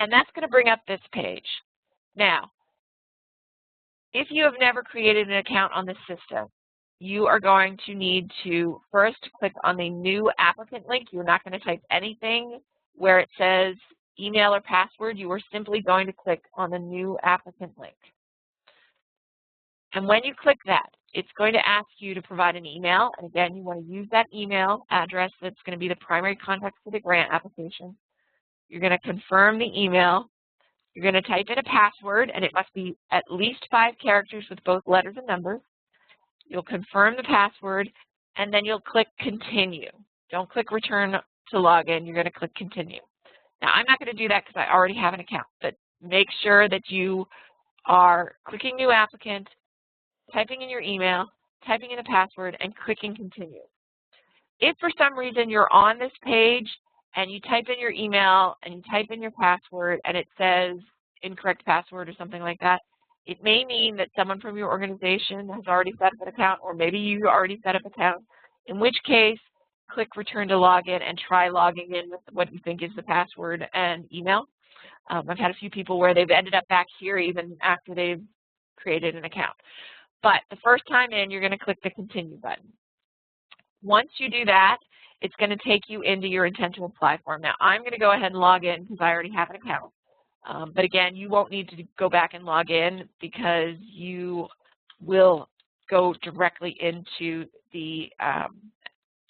And that's going to bring up this page. Now, if you have never created an account on this system, you are going to need to first click on the New Applicant link. You're not going to type anything where it says email or password. You are simply going to click on the New Applicant link. And when you click that, it's going to ask you to provide an email. And again, you want to use that email address that's going to be the primary contact for the grant application. You're going to confirm the email. You're going to type in a password, and it must be at least 5 characters with both letters and numbers. You'll confirm the password, and then you'll click Continue. Don't click Return to Login. You're going to click Continue. Now, I'm not going to do that because I already have an account, but make sure that you are clicking New Applicant, typing in your email, typing in a password, and clicking Continue. If for some reason you're on this page and you type in your email and you type in your password and it says incorrect password or something like that, it may mean that someone from your organization has already set up an account, or maybe you already set up an account, in which case click Return to Login and try logging in with what you think is the password and email. I've had a few people where they've ended up back here even after they've created an account. But the first time in, you're going to click the Continue button. Once you do that, it's going to take you into your Intent to Apply form. Now, I'm going to go ahead and log in because I already have an account. But again, you won't need to go back and log in because you will go directly into the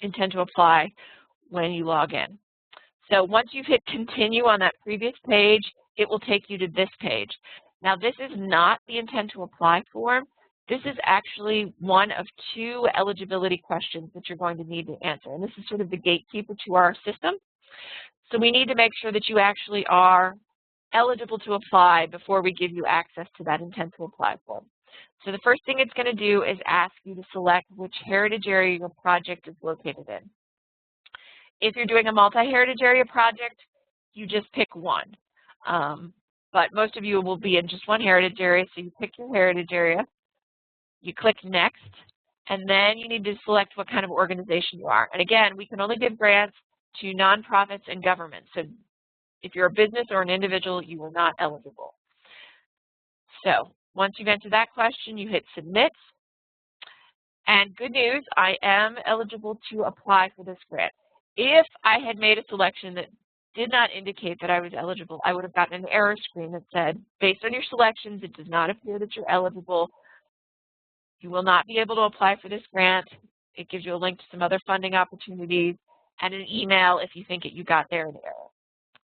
Intent to Apply when you log in. So once you've hit Continue on that previous page, it will take you to this page. Now, this is not the Intent to Apply form. This is actually one of 2 eligibility questions that you're going to need to answer. And this is sort of the gatekeeper to our system. So we need to make sure that you actually are eligible to apply before we give you access to that Intent to Apply form. So the first thing it's going to do is ask you to select which heritage area your project is located in. If you're doing a multi-heritage area project, you just pick one. But most of you will be in just one heritage area, so you pick your heritage area, you click Next, and then you need to select what kind of organization you are. And again, we can only give grants to nonprofits and governments. So if you're a business or an individual, you are not eligible. So once you've answered that question, you hit Submit. And good news, I am eligible to apply for this grant. If I had made a selection that did not indicate that I was eligible, I would have gotten an error screen that said, based on your selections, it does not appear that you're eligible. You will not be able to apply for this grant. It gives you a link to some other funding opportunities and an email if you think you got there in error.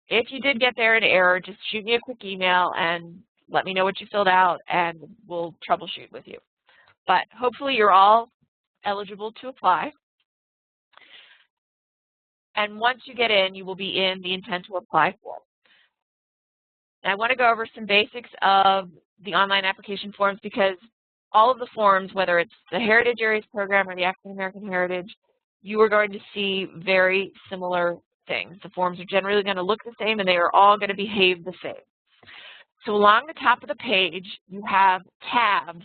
If you did get there in error, just shoot me a quick email and let me know what you filled out, and we'll troubleshoot with you. But hopefully you're all eligible to apply. And once you get in, you will be in the Intent to Apply form. And I want to go over some basics of the online application forms because all of the forms, whether it's the Heritage Areas Program or the African American Heritage, you are going to see very similar things. The forms are generally going to look the same and they are all going to behave the same. So along the top of the page, you have tabs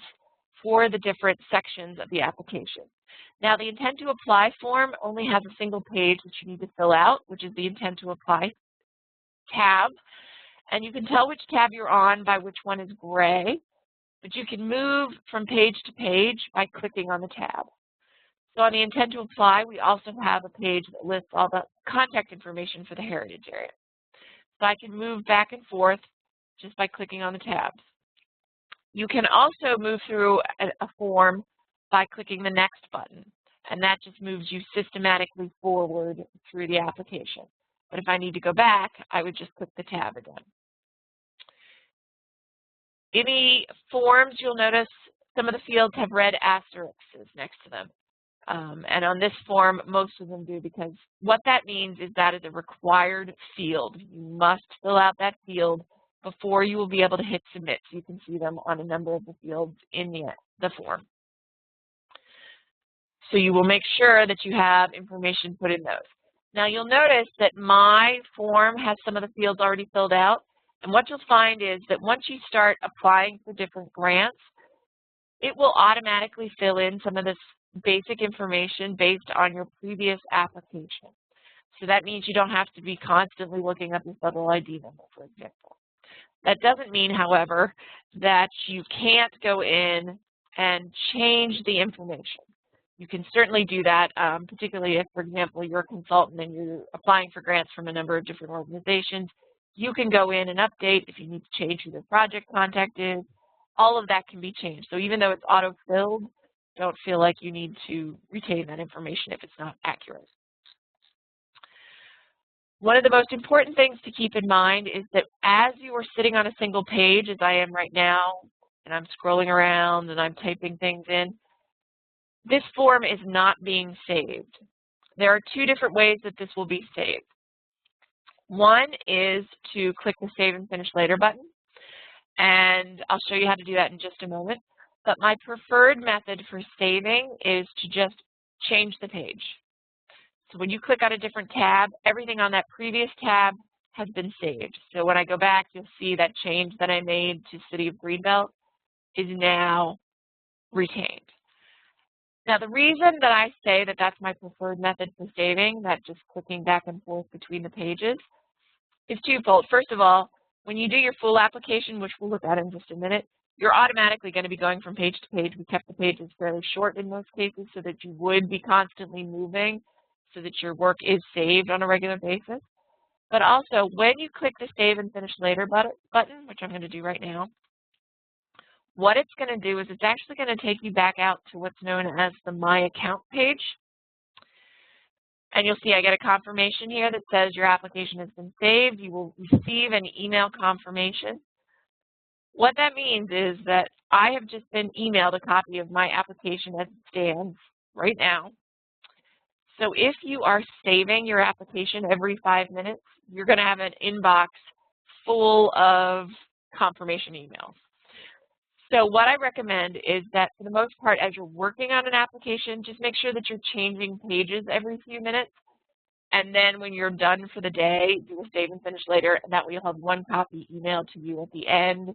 for the different sections of the application. Now, the Intent to Apply form only has a single page that you need to fill out, which is the Intent to Apply tab. And you can tell which tab you're on by which one is gray, but you can move from page to page by clicking on the tab. So on the Intent to Apply, we also have a page that lists all the contact information for the heritage area. So I can move back and forth just by clicking on the tabs. You can also move through a form by clicking the Next button, and that just moves you systematically forward through the application. But if I need to go back, I would just click the tab again. In the forms, you'll notice some of the fields have red asterisks next to them. And on this form, most of them do, because what that means is that is a required field. You must fill out that field before you will be able to hit Submit. So you can see them on a number of the fields in the form. So you will make sure that you have information put in those. Now you'll notice that my form has some of the fields already filled out. And what you'll find is that once you start applying for different grants, it will automatically fill in some of this basic information based on your previous application. So that means you don't have to be constantly looking up your federal ID number, for example. That doesn't mean, however, that you can't go in and change the information. You can certainly do that, particularly if, for example, you're a consultant and you're applying for grants from a number of different organizations. You can go in and update if you need to change who the project contact is. All of that can be changed. So even though it's auto-filled, don't feel like you need to retain that information if it's not accurate. One of the most important things to keep in mind is that as you are sitting on a single page, as I am right now, and I'm scrolling around and I'm typing things in, this form is not being saved. There are two different ways that this will be saved. One is to click the Save and Finish Later button, and I'll show you how to do that in just a moment. But my preferred method for saving is to just change the page. So when you click on a different tab, everything on that previous tab has been saved. So when I go back, you'll see that change that I made to City of Greenbelt is now retained. Now, the reason that I say that that's my preferred method for saving, that just clicking back and forth between the pages, is twofold. First of all, when you do your full application, which we'll look at in just a minute, you're automatically going to be going from page to page. We kept the pages fairly short in most cases so that you would be constantly moving so that your work is saved on a regular basis. But also, when you click the Save and Finish Later button, which I'm going to do right now, what it's going to do is it's actually going to take you back out to what's known as the My Account page. And you'll see I get a confirmation here that says your application has been saved. You will receive an email confirmation. What that means is that I have just been emailed a copy of my application as it stands right now. So if you are saving your application every 5 minutes, you're going to have an inbox full of confirmation emails. So what I recommend is that for the most part, as you're working on an application, just make sure that you're changing pages every few minutes. And then when you're done for the day, do a save and finish later, and that way you'll have one copy emailed to you at the end,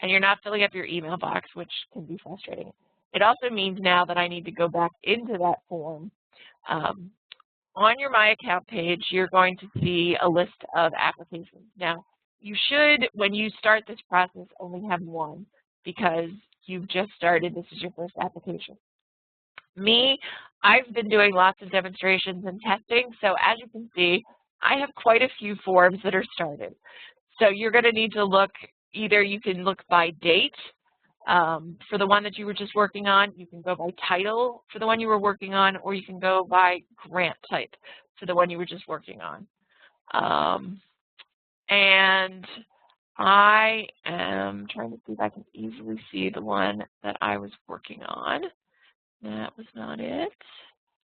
and you're not filling up your email box, which can be frustrating. It also means now that I need to go back into that form. On your My Account page, you're going to see a list of applications. Now, you should, when you start this process, only have one because you've just started. This is your first application. Me, I've been doing lots of demonstrations and testing, so as you can see, I have quite a few forms that are started. So you're going to need to look, either you can look by date for the one that you were just working on, you can go by title for the one you were working on, or you can go by grant type for the one you were just working on. And I am trying to see if I can easily see the one that I was working on. That was not it.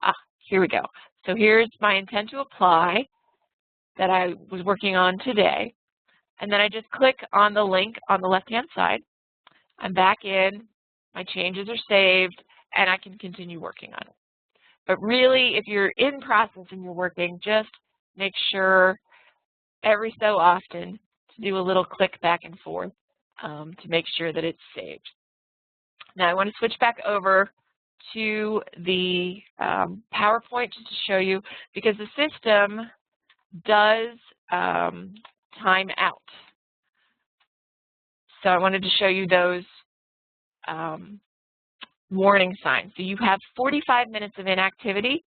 Ah, here we go. So here's my intent to apply that I was working on today. And then I just click on the link on the left-hand side. I'm back in, my changes are saved, and I can continue working on it. But really, if you're in process and you're working, just make sure every so often to do a little click back and forth to make sure that it's saved. Now I want to switch back over to the PowerPoint just to show you, because the system does time out. So I wanted to show you those warning signs. So you have 45 minutes of inactivity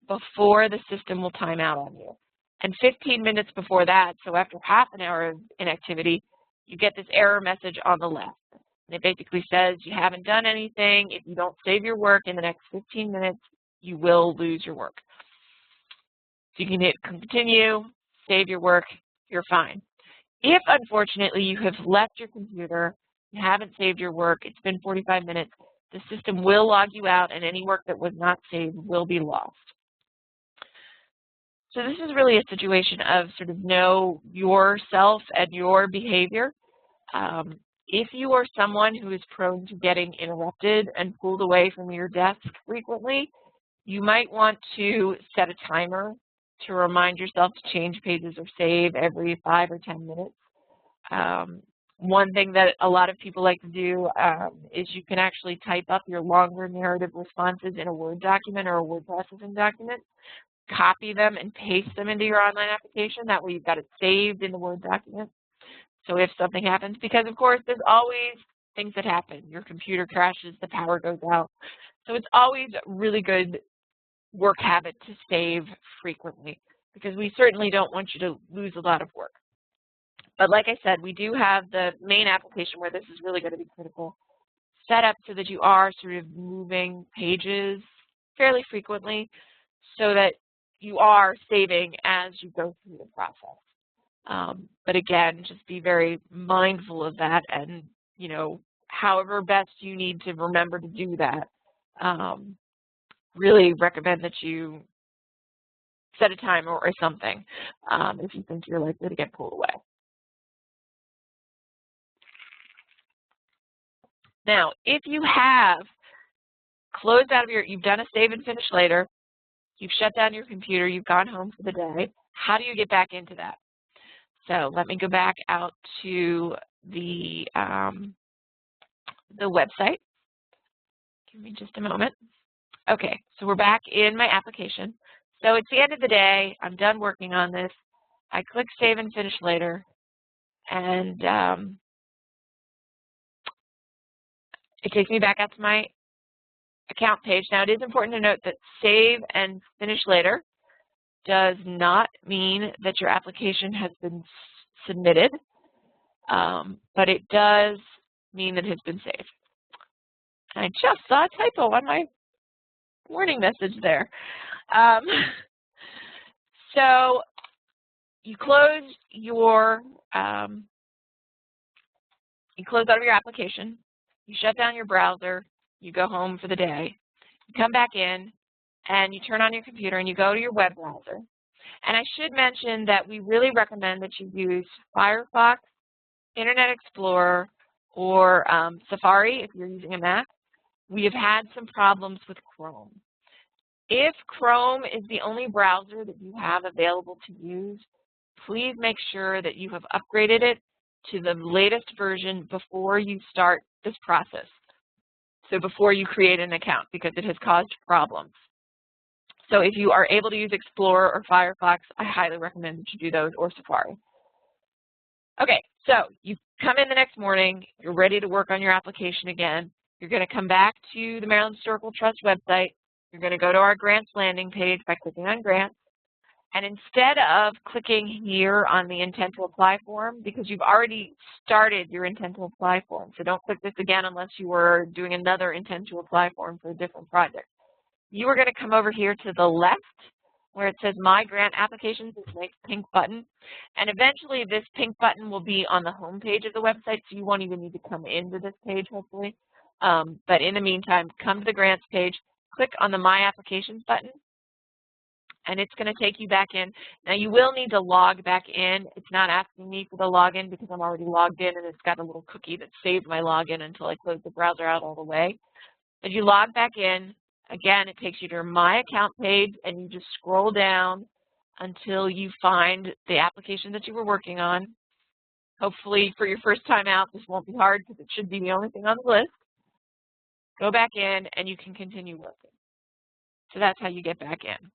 before the system will time out on you. And 15 minutes before that, so after half an hour of inactivity, you get this error message on the left. And it basically says you haven't done anything. If you don't save your work in the next 15 minutes, you will lose your work. So you can hit continue, save your work, you're fine. If, unfortunately, you have left your computer, you haven't saved your work, it's been 45 minutes, the system will log you out, and any work that was not saved will be lost. So this is really a situation of sort of know yourself and your behavior. If you are someone who is prone to getting interrupted and pulled away from your desk frequently, you might want to set a timer to remind yourself to change pages or save every 5 or 10 minutes. One thing that a lot of people like to do is you can actually type up your longer narrative responses in a Word document or a word processing document, copy them and paste them into your online application. That way you've got it saved in the Word document. So if something happens, because of course there's always things that happen. Your computer crashes, the power goes out. So it's always a really good work habit to save frequently, because we certainly don't want you to lose a lot of work. But like I said, we do have the main application where this is really going to be critical, set up so that you are sort of moving pages fairly frequently so that you are saving as you go through the process. But again, just be very mindful of that, and, you know, however best you need to remember to do that, really recommend that you set a timer or something if you think you're likely to get pulled away. Now, if you have closed out of you've done a save and finish later, you've shut down your computer, you've gone home for the day, how do you get back into that? So let me go back out to the website. Give me just a moment. Okay, so we're back in my application. So it's the end of the day. I'm done working on this. I click Save and Finish Later, and it takes me back out to my account page. Now, it is important to note that Save and Finish Later does not mean that your application has been submitted, but it does mean that it has been saved. And I just saw a typo on my warning message there. So you close your you close out of your application, you shut down your browser, you go home for the day, you come back in, and you turn on your computer and you go to your web browser. And I should mention that we really recommend that you use Firefox, Internet Explorer, or Safari if you're using a Mac. We have had some problems with Chrome. If Chrome is the only browser that you have available to use, please make sure that you have upgraded it to the latest version before you start this process. So before you create an account, because it has caused problems. So if you are able to use Explorer or Firefox, I highly recommend that you do those, or Safari. Okay, so you come in the next morning, you're ready to work on your application again. You're going to come back to the Maryland Historical Trust website. You're going to go to our grants landing page by clicking on grants. And instead of clicking here on the intent to apply form, because you've already started your intent to apply form, so don't click this again unless you were doing another intent to apply form for a different project. You are going to come over here to the left where it says My Grant Applications, this nice pink button. And eventually this pink button will be on the home page of the website, so you won't even need to come into this page, hopefully. But in the meantime, come to the grants page, click on the My Applications button, and it's going to take you back in. Now, you will need to log back in. It's not asking me for the login because I'm already logged in, and it's got a little cookie that saved my login until I close the browser out all the way. As you log back in, again, it takes you to your My Account page, and you just scroll down until you find the application that you were working on. Hopefully, for your first time out, this won't be hard because it should be the only thing on the list. Go back in, and you can continue working. So that's how you get back in.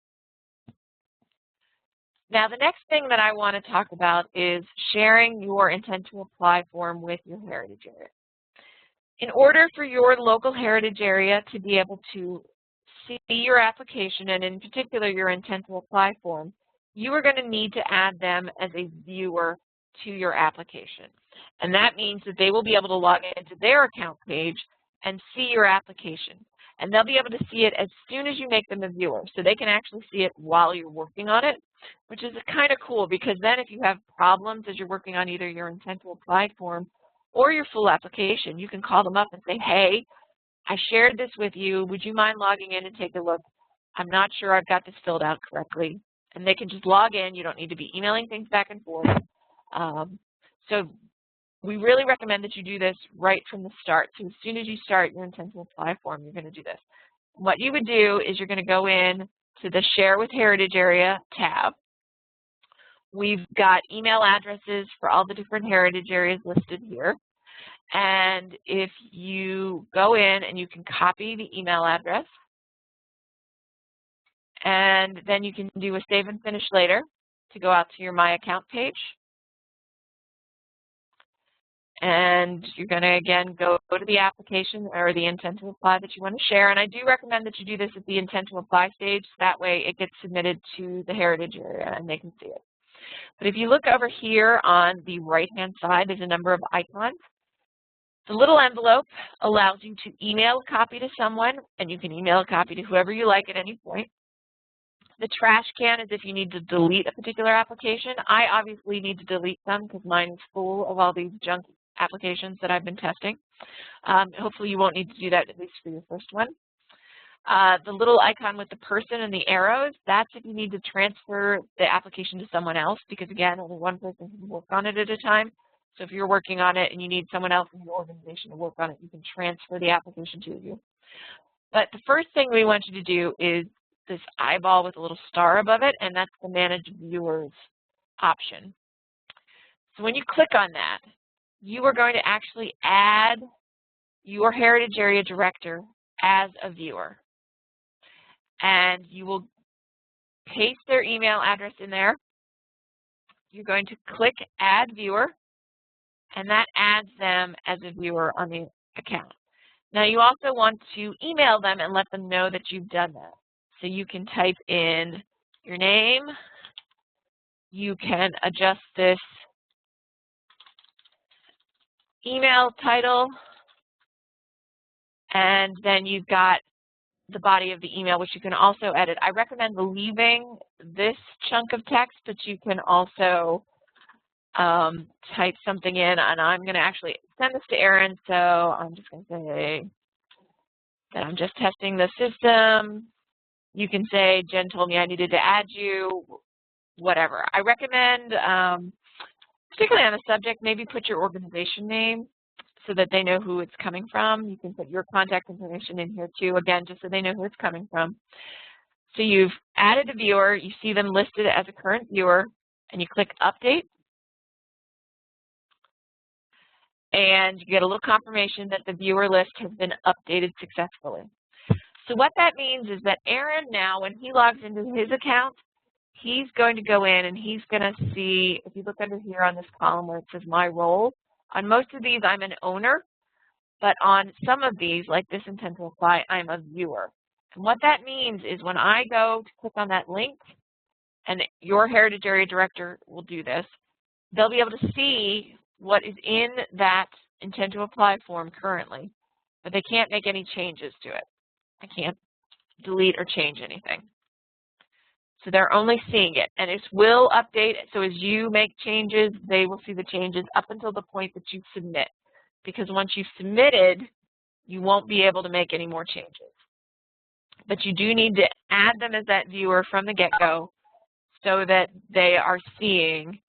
Now, the next thing that I want to talk about is sharing your intent to apply form with your heritage area. In order for your local heritage area to be able to see your application, and in particular your intent to apply form, you are going to need to add them as a viewer to your application. And that means that they will be able to log into their account page and see your application. And they'll be able to see it as soon as you make them a viewer. So they can actually see it while you're working on it, which is kind of cool, because then if you have problems as you're working on either your intent to apply form or your full application, you can call them up and say, hey, I shared this with you. Would you mind logging in and take a look? I'm not sure I've got this filled out correctly. And they can just log in. You don't need to be emailing things back and forth. So we really recommend that you do this right from the start. So as soon as you start your intent to apply form, you're going to do this. What you would do is you're going to go in to the Share with Heritage Area tab. We've got email addresses for all the different heritage areas listed here. And if you go in and you can copy the email address, and then you can do a save and finish later to go out to your My Account page. And you're going to, again, go to the application or the intent to apply that you want to share. And I do recommend that you do this at the intent to apply stage. That way it gets submitted to the heritage area and they can see it. But if you look over here on the right-hand side, there's a number of icons. The little envelope allows you to email a copy to someone, and you can email a copy to whoever you like at any point. The trash can is if you need to delete a particular application. I obviously need to delete some because mine is full of all these junk applications that I've been testing. Hopefully you won't need to do that, at least for your first one. The little icon with the person and the arrows, that's if you need to transfer the application to someone else, because again, only one person can work on it at a time. So if you're working on it and you need someone else in your organization to work on it, you can transfer the application to you. But the first thing we want you to do is this eyeball with a little star above it, and that's the Manage Viewers option. So when you click on that, you are going to actually add your heritage area director as a viewer. And you will paste their email address in there. You're going to click Add Viewer, and that adds them as a viewer on the account. Now you also want to email them and let them know that you've done that. So you can type in your name. You can adjust this email title, and then you've got the body of the email, which you can also edit. I recommend leaving this chunk of text, but you can also type something in, and I'm going to actually send this to Erin, so I'm just going to say that I'm just testing the system. You can say, Jen told me I needed to add you, whatever. I recommend, particularly on the subject, maybe put your organization name. so that they know who it's coming from. You can put your contact information in here too, again, just so they know who it's coming from. So you've added a viewer, you see them listed as a current viewer, and you click Update, and you get a little confirmation that the viewer list has been updated successfully. So what that means is that Aaron now, when he logs into his account, he's going to go in and he's going to see, if you look under here on this column where it says My Role, on most of these I'm an owner, but on some of these, like this Intent to Apply, I'm a viewer. And what that means is when I go to click on that link, and your Heritage Area Director will do this, they'll be able to see what is in that Intent to Apply form currently, but they can't make any changes to it. I can't delete or change anything. So they're only seeing it, and it will update. So as you make changes, they will see the changes up until the point that you submit. Because once you've submitted, you won't be able to make any more changes. But you do need to add them as that viewer from the get-go so that they are seeing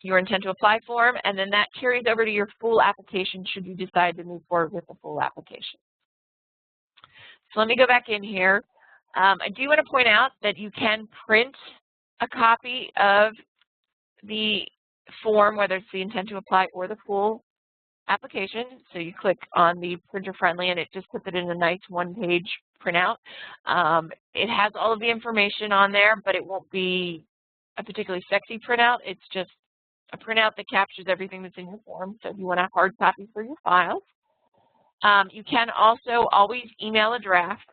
your Intent to Apply form, and then that carries over to your full application should you decide to move forward with the full application. So let me go back in here. I do want to point out that you can print a copy of the form, whether it's the Intent to Apply or the full application. So you click on the printer friendly and it just puts it in a nice one-page printout. It has all of the information on there, but it won't be a particularly sexy printout. It's just a printout that captures everything that's in your form. So if you want a hard copy for your files, you can also always email a draft.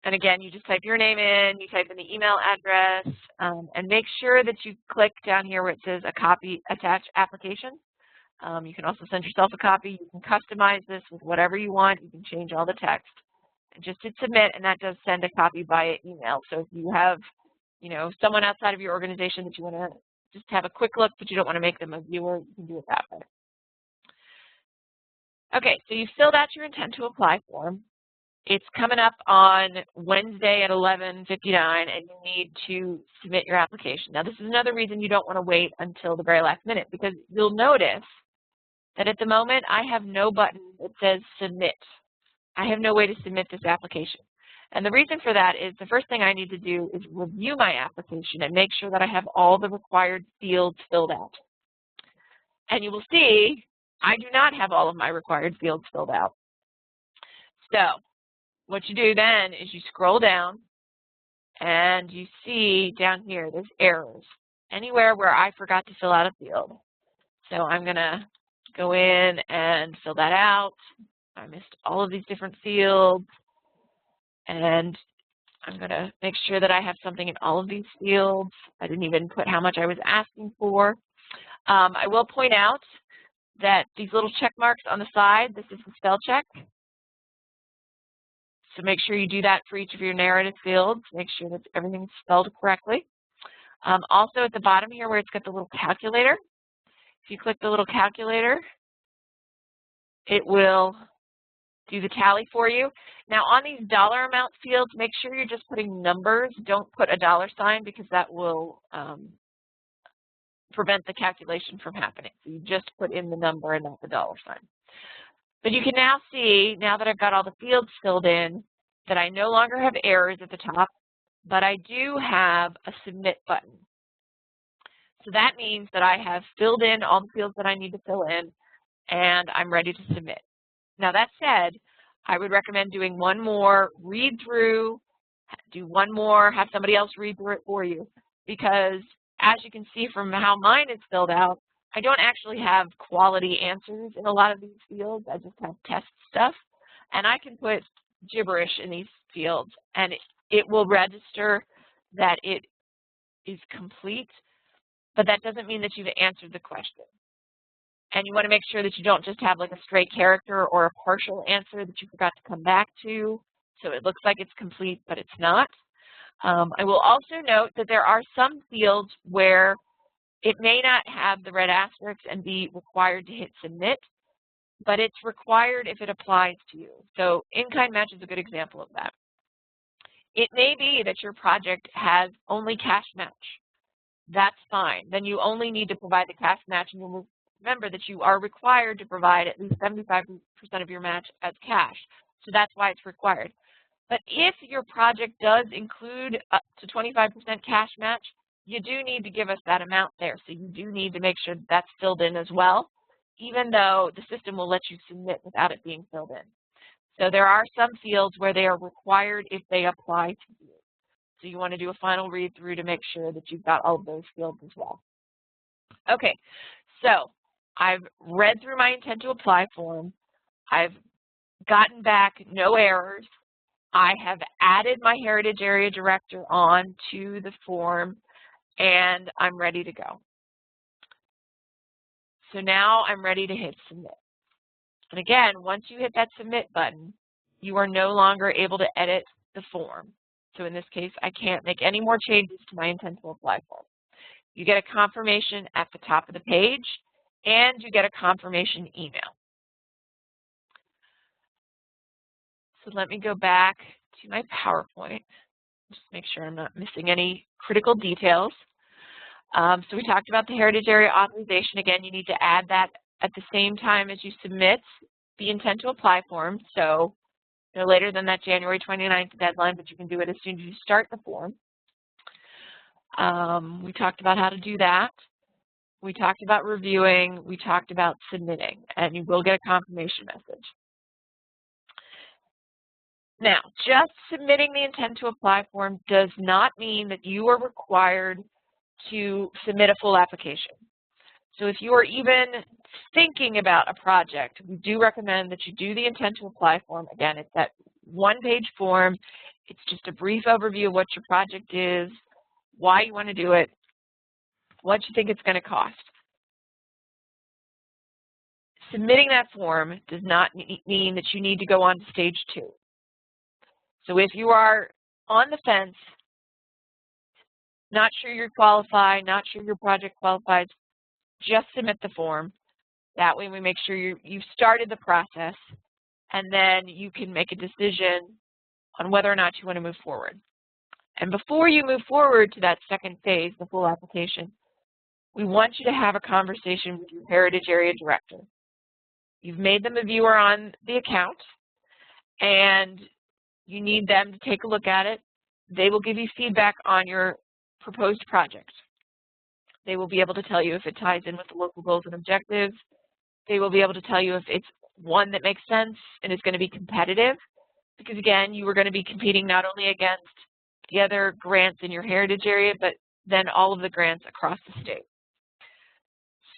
And again, you just type your name in, you type in the email address, and make sure that you click down here where it says a copy attach application. You can also send yourself a copy. You can customize this with whatever you want. You can change all the text. And just hit submit, and that does send a copy via email. So if you have, someone outside of your organization that you want to just have a quick look, but you don't want to make them a viewer, you can do it that way. Okay, so you've filled out your Intent to Apply form. It's coming up on Wednesday at 11:59, and you need to submit your application. Now, this is another reason you don't want to wait until the very last minute, because you'll notice that at the moment I have no button that says Submit. I have no way to submit this application. And the reason for that is the first thing I need to do is review my application and make sure that I have all the required fields filled out. And you will see I do not have all of my required fields filled out. So what you do then is you scroll down and you see down here there's errors. Anywhere where I forgot to fill out a field. So I'm going to go in and fill that out. I missed all of these different fields. And I'm going to make sure that I have something in all of these fields. I didn't even put how much I was asking for. I will point out that these little check marks on the side, this is the spell check. So make sure you do that for each of your narrative fields. Make sure that everything's spelled correctly. Also at the bottom here where it's got the little calculator, if you click the little calculator, it will do the tally for you. Now on these dollar amount fields, make sure you're just putting numbers. Don't put a $sign because that will prevent the calculation from happening. So you just put in the number and not the $sign. But you can now see, now that I've got all the fields filled in, that I no longer have errors at the top, but I do have a submit button. So that means that I have filled in all the fields that I need to fill in, and I'm ready to submit. Now that said, I would recommend doing one more read through, do one more, have somebody else read through it for you, because as you can see from how mine is filled out, I don't actually have quality answers in a lot of these fields. I just have test stuff. And I can put gibberish in these fields, and it will register that it is complete, but that doesn't mean that you've answered the question. And you want to make sure that you don't just have like a stray character or a partial answer that you forgot to come back to, so it looks like it's complete, but it's not. I will also note that there are some fields where it may not have the red asterisks and be required to hit submit, but it's required if it applies to you. So in-kind match is a good example of that. It may be that your project has only cash match. That's fine. Then you only need to provide the cash match and you'll move Remember that you are required to provide at least 75% of your match as cash. So that's why it's required. But if your project does include up to 25% cash match, you do need to give us that amount there. So you do need to make sure that that's filled in as well, even though the system will let you submit without it being filled in. So there are some fields where they are required if they apply to you. So you want to do a final read through to make sure that you've got all of those fields as well. Okay, so I've read through my intent to apply form. I've gotten back no errors. I have added my Heritage Area Director on to the form, and I'm ready to go. So now I'm ready to hit submit. And again, once you hit that submit button, you are no longer able to edit the form. So in this case, I can't make any more changes to my intent to apply form. You get a confirmation at the top of the page, and you get a confirmation email. So let me go back to my PowerPoint, just make sure I'm not missing any critical details. So we talked about the Heritage Area Authorization. Again, you need to add that at the same time as you submit the intent to apply form. So no later than that January 29th deadline, but you can do it as soon as you start the form. We talked about how to do that. We talked about reviewing. We talked about submitting, and you will get a confirmation message. Now, just submitting the intent to apply form does not mean that you are required to submit a full application. So if you are even thinking about a project, we do recommend that you do the intent to apply form. Again, it's that one-page form. It's just a brief overview of what your project is, why you want to do it, what you think it's going to cost. Submitting that form does not mean that you need to go on to stage 2. So if you are on the fence, not sure you're qualified, not sure your project qualifies, just submit the form. That way we make sure you've started the process, and then you can make a decision on whether or not you want to move forward. And before you move forward to that second phase, the full application, we want you to have a conversation with your Heritage Area Director. You've made them a viewer on the account, and you need them to take a look at it. They will give you feedback on your proposed project. They will be able to tell you if it ties in with the local goals and objectives. They will be able to tell you if it's one that makes sense and is going to be competitive, because again, you are going to be competing not only against the other grants in your heritage area, but then all of the grants across the state.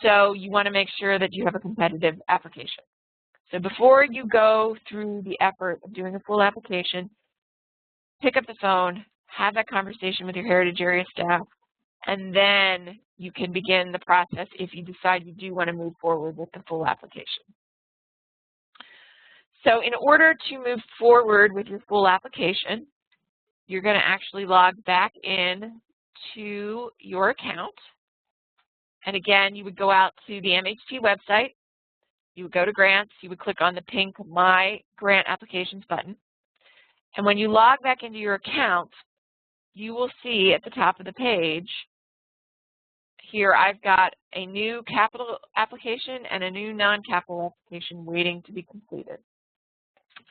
So you want to make sure that you have a competitive application. So before you go through the effort of doing a full application, pick up the phone, have that conversation with your heritage area staff, and then you can begin the process if you decide you do want to move forward with the full application. So in order to move forward with your full application, you're going to actually log back in to your account. And again, you would go out to the MHT website. You would go to grants. You would click on the pink My Grant Applications button. And when you log back into your account, you will see at the top of the page, here I've got a new capital application and a new non-capital application waiting to be completed.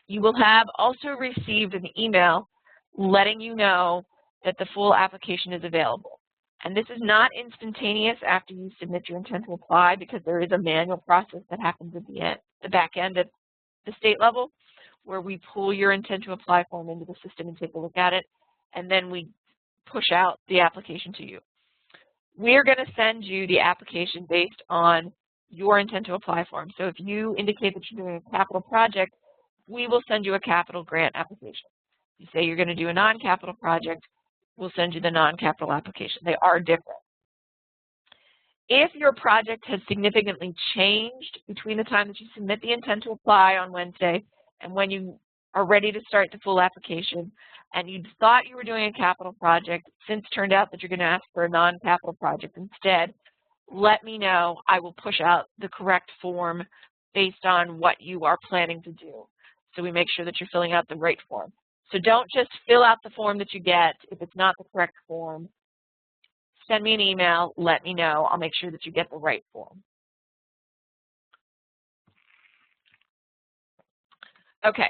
You will have also received an email letting you know that the full application is available. And this is not instantaneous after you submit your intent to apply, because there is a manual process that happens at the back end at the state level, where we pull your intent to apply form into the system and take a look at it, and then we push out the application to you. We're going to send you the application based on your intent to apply form. So if you indicate that you're doing a capital project, we will send you a capital grant application. If you say you're going to do a non-capital project, we'll send you the non-capital application. They are different. If your project has significantly changed between the time that you submit the intent to apply on Wednesday and when you are ready to start the full application, and you thought you were doing a capital project, since turned out that you're going to ask for a non-capital project instead, let me know. I will push out the correct form based on what you are planning to do. So we make sure that you're filling out the right form. So don't just fill out the form that you get if it's not the correct form. Send me an email, let me know. I'll make sure that you get the right form. Okay,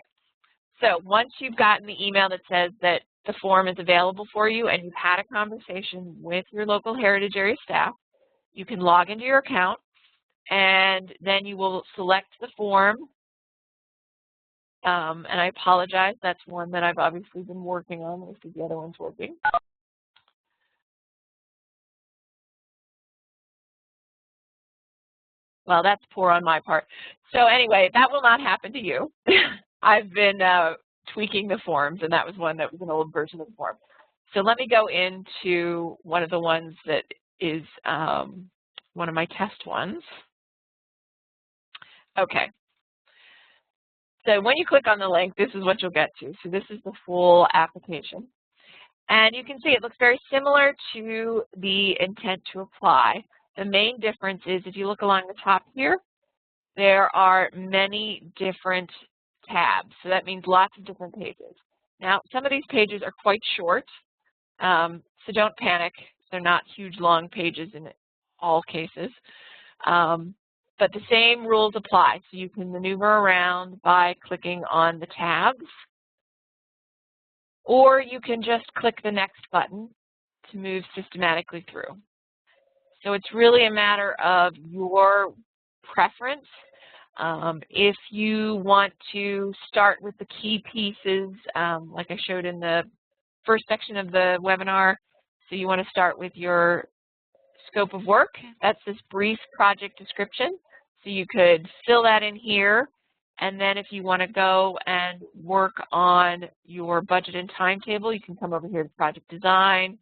so once you've gotten the email that says that the form is available for you and you've had a conversation with your local Heritage Area staff, you can log into your account and then you will select the form. And I apologize, that's one that I've obviously been working on. Let me see if the other one's working. Well, that's poor on my part. So anyway, that will not happen to you. I've been tweaking the forms, and that was one that was an old version of the form. So let me go into one of the ones that is one of my test ones. Okay. So when you click on the link, this is what you'll get to. So this is the full application. And you can see it looks very similar to the intent to apply. The main difference is if you look along the top here, there are many different tabs. So that means lots of different pages. Now, some of these pages are quite short, so don't panic. They're not huge, long pages in all cases. But the same rules apply. So you can maneuver around by clicking on the tabs, or you can just click the next button to move systematically through. So it's really a matter of your preference. If you want to start with the key pieces, like I showed in the first section of the webinar, so you want to start with your scope of work. That's this brief project description. So you could fill that in here, and then if you want to go and work on your budget and timetable, you can come over here to project design.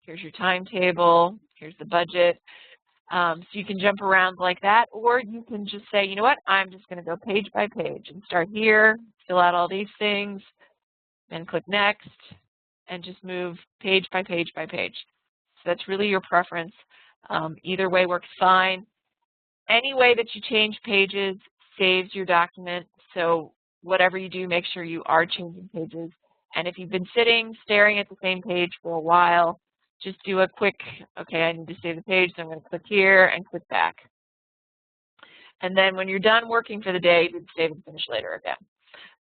Here's your timetable. Here's the budget. So you can jump around like that, or you can just say, you know what, I'm just going to go page by page and start here, fill out all these things, then click next, and just move page by page by page. So that's really your preference. Either way works fine. Any way that you change pages saves your document, so whatever you do, make sure you are changing pages. And if you've been sitting, staring at the same page for a while, just do a quick, okay, I need to save the page, so I'm going to click here and click back. And then when you're done working for the day, you can save and finish later again.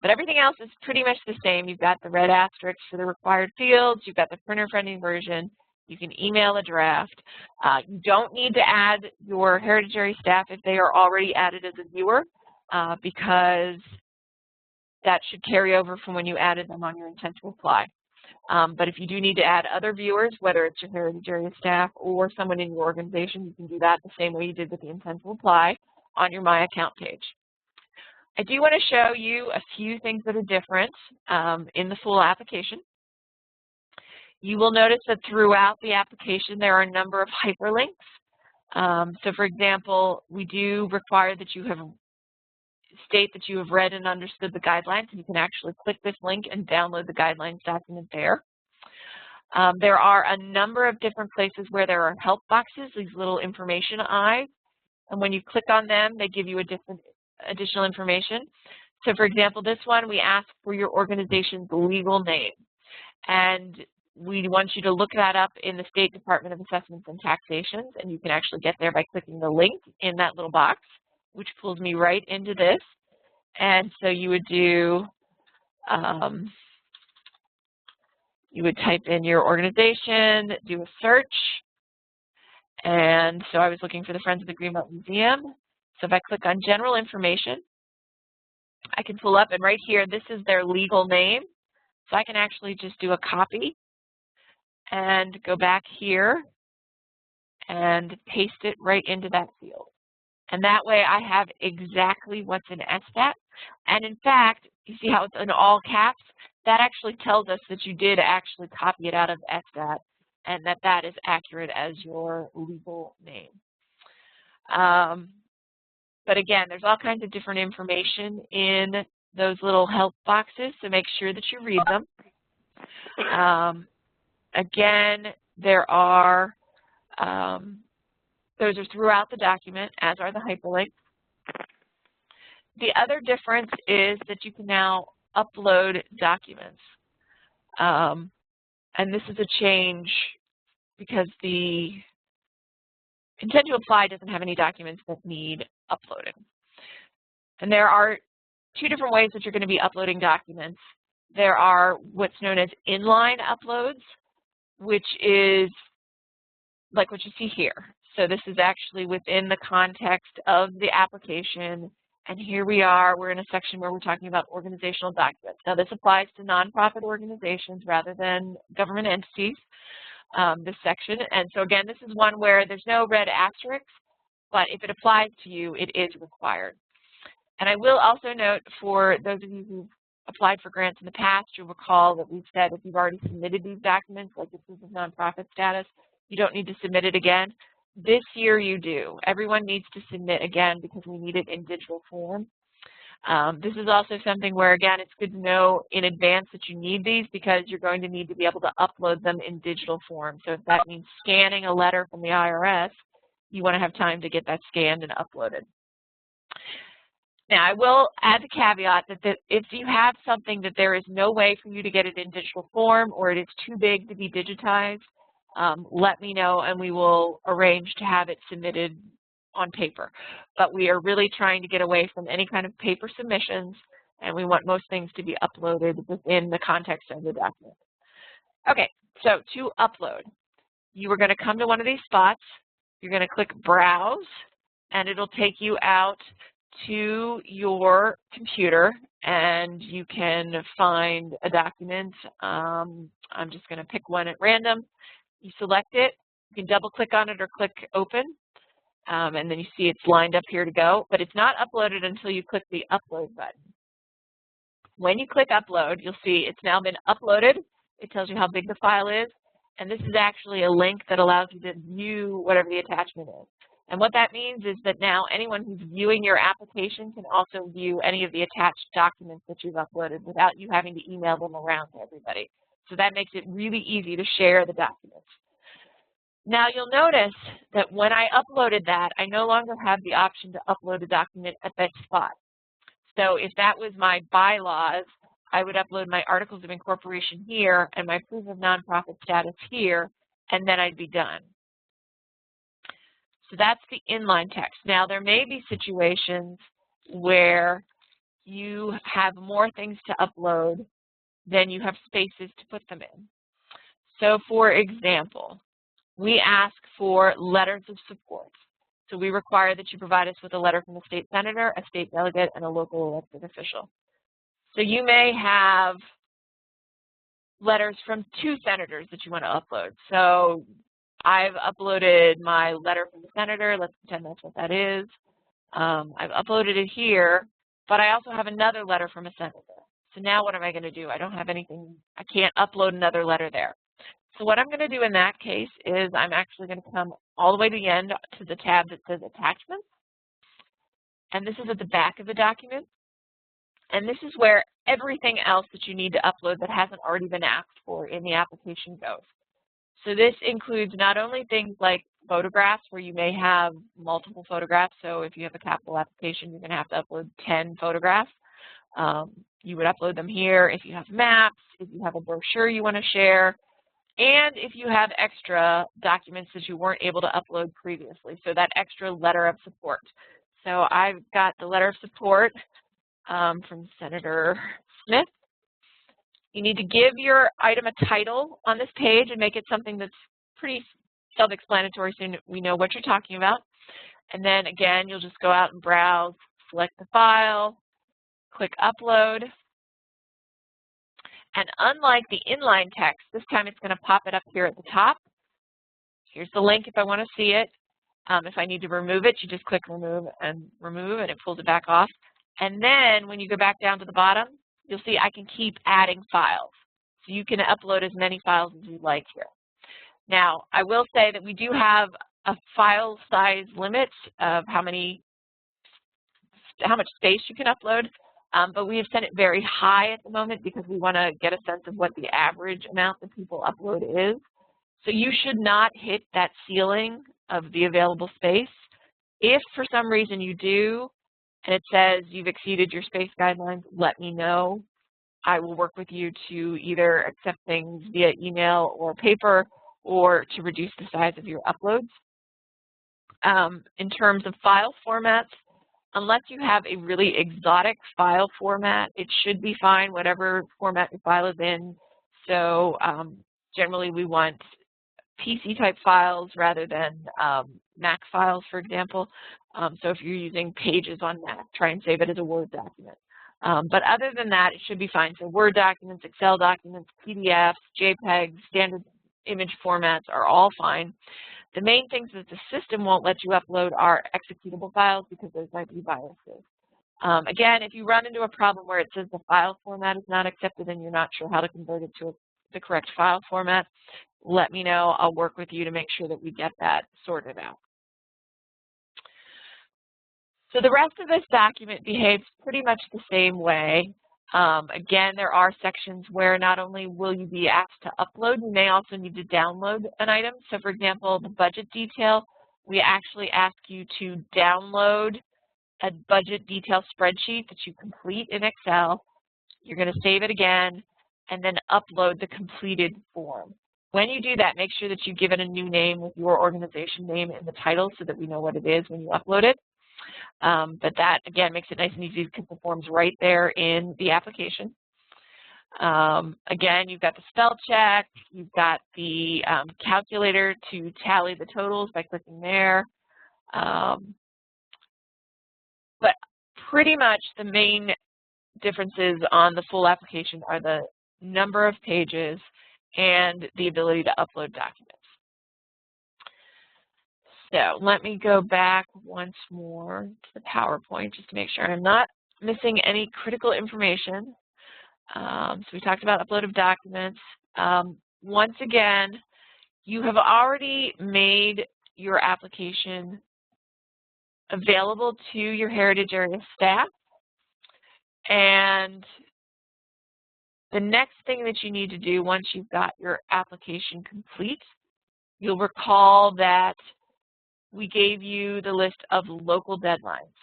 But everything else is pretty much the same. You've got the red asterisk for the required fields. You've got the printer-friendly version. You can email a draft. You don't need to add your Heritage Area staff if they are already added as a viewer, because that should carry over from when you added them on your intent to apply. But if you do need to add other viewers, whether it's your Heritage Area staff or someone in your organization, you can do that the same way you did with the intent to apply on your My Account page. I do want to show you a few things that are different in the full application. You will notice that throughout the application there are a number of hyperlinks. So for example, we do require that you state that you have read and understood the guidelines, and you can actually click this link and download the guidelines document there. There are a number of different places where there are help boxes, these little information eyes, and when you click on them, they give you additional information. So for example, this one, we ask for your organization's legal name, and we want you to look that up in the State Department of Assessments and Taxations, and you can actually get there by clicking the link in that little box, which pulls me right into this. And so you would do, you would type in your organization, do a search, and so I was looking for the Friends of the Green Mountain Museum. So if I click on General Information, I can pull up, and right here, this is their legal name. So I can actually just do a copy and go back here and paste it right into that field. And that way I have exactly what's in SStat. And in fact, you see how it's in all caps? That actually tells us that you did actually copy it out of SStat and that that is accurate as your legal name. But again, there's all kinds of different information in those little help boxes, so make sure that you read them. Again, there are, those are throughout the document, as are the hyperlinks. The other difference is that you can now upload documents. And this is a change because the intent to apply doesn't have any documents that need uploading. And there are two different ways that you're going to be uploading documents. There are what's known as inline uploads, which is like what you see here. So this is actually within the context of the application. And here we are, we're in a section where we're talking about organizational documents. Now this applies to nonprofit organizations rather than government entities, this section. And so again, this is one where there's no red asterisk, but if it applies to you, it is required. And I will also note for those of you who've applied for grants in the past, you'll recall that we've said if you've already submitted these documents, like the proof of nonprofit status, you don't need to submit it again. This year you do. Everyone needs to submit again because we need it in digital form. This is also something where, again, it's good to know in advance that you need these because you're going to need to be able to upload them in digital form. So if that means scanning a letter from the IRS, you want to have time to get that scanned and uploaded. Now, I will add the caveat that if you have something that there is no way for you to get it in digital form or it is too big to be digitized, let me know and we will arrange to have it submitted on paper. But we are really trying to get away from any kind of paper submissions, and we want most things to be uploaded within the context of the document. Okay, so to upload, you are going to come to one of these spots. You're going to click Browse, and it'll take you out to your computer, and you can find a document. I'm just going to pick one at random. You select it. You can double-click on it or click Open, and then you see it's lined up here to go. But it's not uploaded until you click the Upload button. When you click Upload, you'll see it's now been uploaded. It tells you how big the file is, and this is actually a link that allows you to view whatever the attachment is. And what that means is that now anyone who's viewing your application can also view any of the attached documents that you've uploaded without you having to email them around to everybody. So that makes it really easy to share the documents. Now you'll notice that when I uploaded that, I no longer have the option to upload a document at that spot. So if that was my bylaws, I would upload my articles of incorporation here and my proof of nonprofit status here, and then I'd be done. So that's the inline text. Now there may be situations where you have more things to upload than you have spaces to put them in. So for example, we ask for letters of support. So we require that you provide us with a letter from a state senator, a state delegate, and a local elected official. So you may have letters from 2 senators that you want to upload. So I've uploaded my letter from the senator. Let's pretend that's what that is. I've uploaded it here, but I also have another letter from a senator. So now what am I going to do? I don't have anything. I can't upload another letter there. So what I'm going to do in that case is I'm actually going to come all the way to the end to the tab that says Attachments. And this is at the back of the document. And this is where everything else that you need to upload that hasn't already been asked for in the application goes. So this includes not only things like photographs, where you may have multiple photographs. So if you have a capital application, you're going to have to upload 10 photographs. You would upload them here if you have maps, if you have a brochure you want to share, and if you have extra documents that you weren't able to upload previously. So that extra letter of support. So I've got the letter of support from Senator Smith. You need to give your item a title on this page and make it something that's pretty self-explanatory so we know what you're talking about. And then again, you'll just go out and browse, select the file, click Upload. And unlike the inline text, this time it's going to pop it up here at the top. Here's the link if I want to see it. If I need to remove it, you just click Remove, and it pulls it back off. And then when you go back down to the bottom, you'll see I can keep adding files. So you can upload as many files as you'd like here. Now, I will say that we do have a file size limit of how much space you can upload, but we have set it very high at the moment because we want to get a sense of what the average amount that people upload is. So you should not hit that ceiling of the available space. If for some reason you do, and it says you've exceeded your space guidelines, let me know. I will work with you to either accept things via email or paper or to reduce the size of your uploads. In terms of file formats, unless you have a really exotic file format, it should be fine, whatever format your file is in. So generally we want PC type files rather than Mac files, for example. So if you're using Pages on Mac, try and save it as a Word document. But other than that, it should be fine. So Word documents, Excel documents, PDFs, JPEGs, standard image formats are all fine. The main things that the system won't let you upload are executable files because those might be viruses. Again, if you run into a problem where it says the file format is not accepted and you're not sure how to convert it to the correct file format, let me know. I'll work with you to make sure that we get that sorted out. So the rest of this document behaves pretty much the same way. Again, there are sections where not only will you be asked to upload, you may also need to download an item. So for example, the budget detail, we actually ask you to download a budget detail spreadsheet that you complete in Excel. You're going to save it again and then upload the completed form. When you do that, make sure that you give it a new name with your organization name in the title so that we know what it is when you upload it. But that, again, makes it nice and easy because the form's right there in the application. Again, you've got the spell check. You've got the calculator to tally the totals by clicking there. But pretty much the main differences on the full application are the number of pages and the ability to upload documents. So let me go back once more to the PowerPoint just to make sure I'm not missing any critical information. So we talked about upload of documents. Once again, you have already made your application available to your Heritage Area staff. And the next thing that you need to do once you've got your application complete, you'll recall that we gave you the list of local deadlines.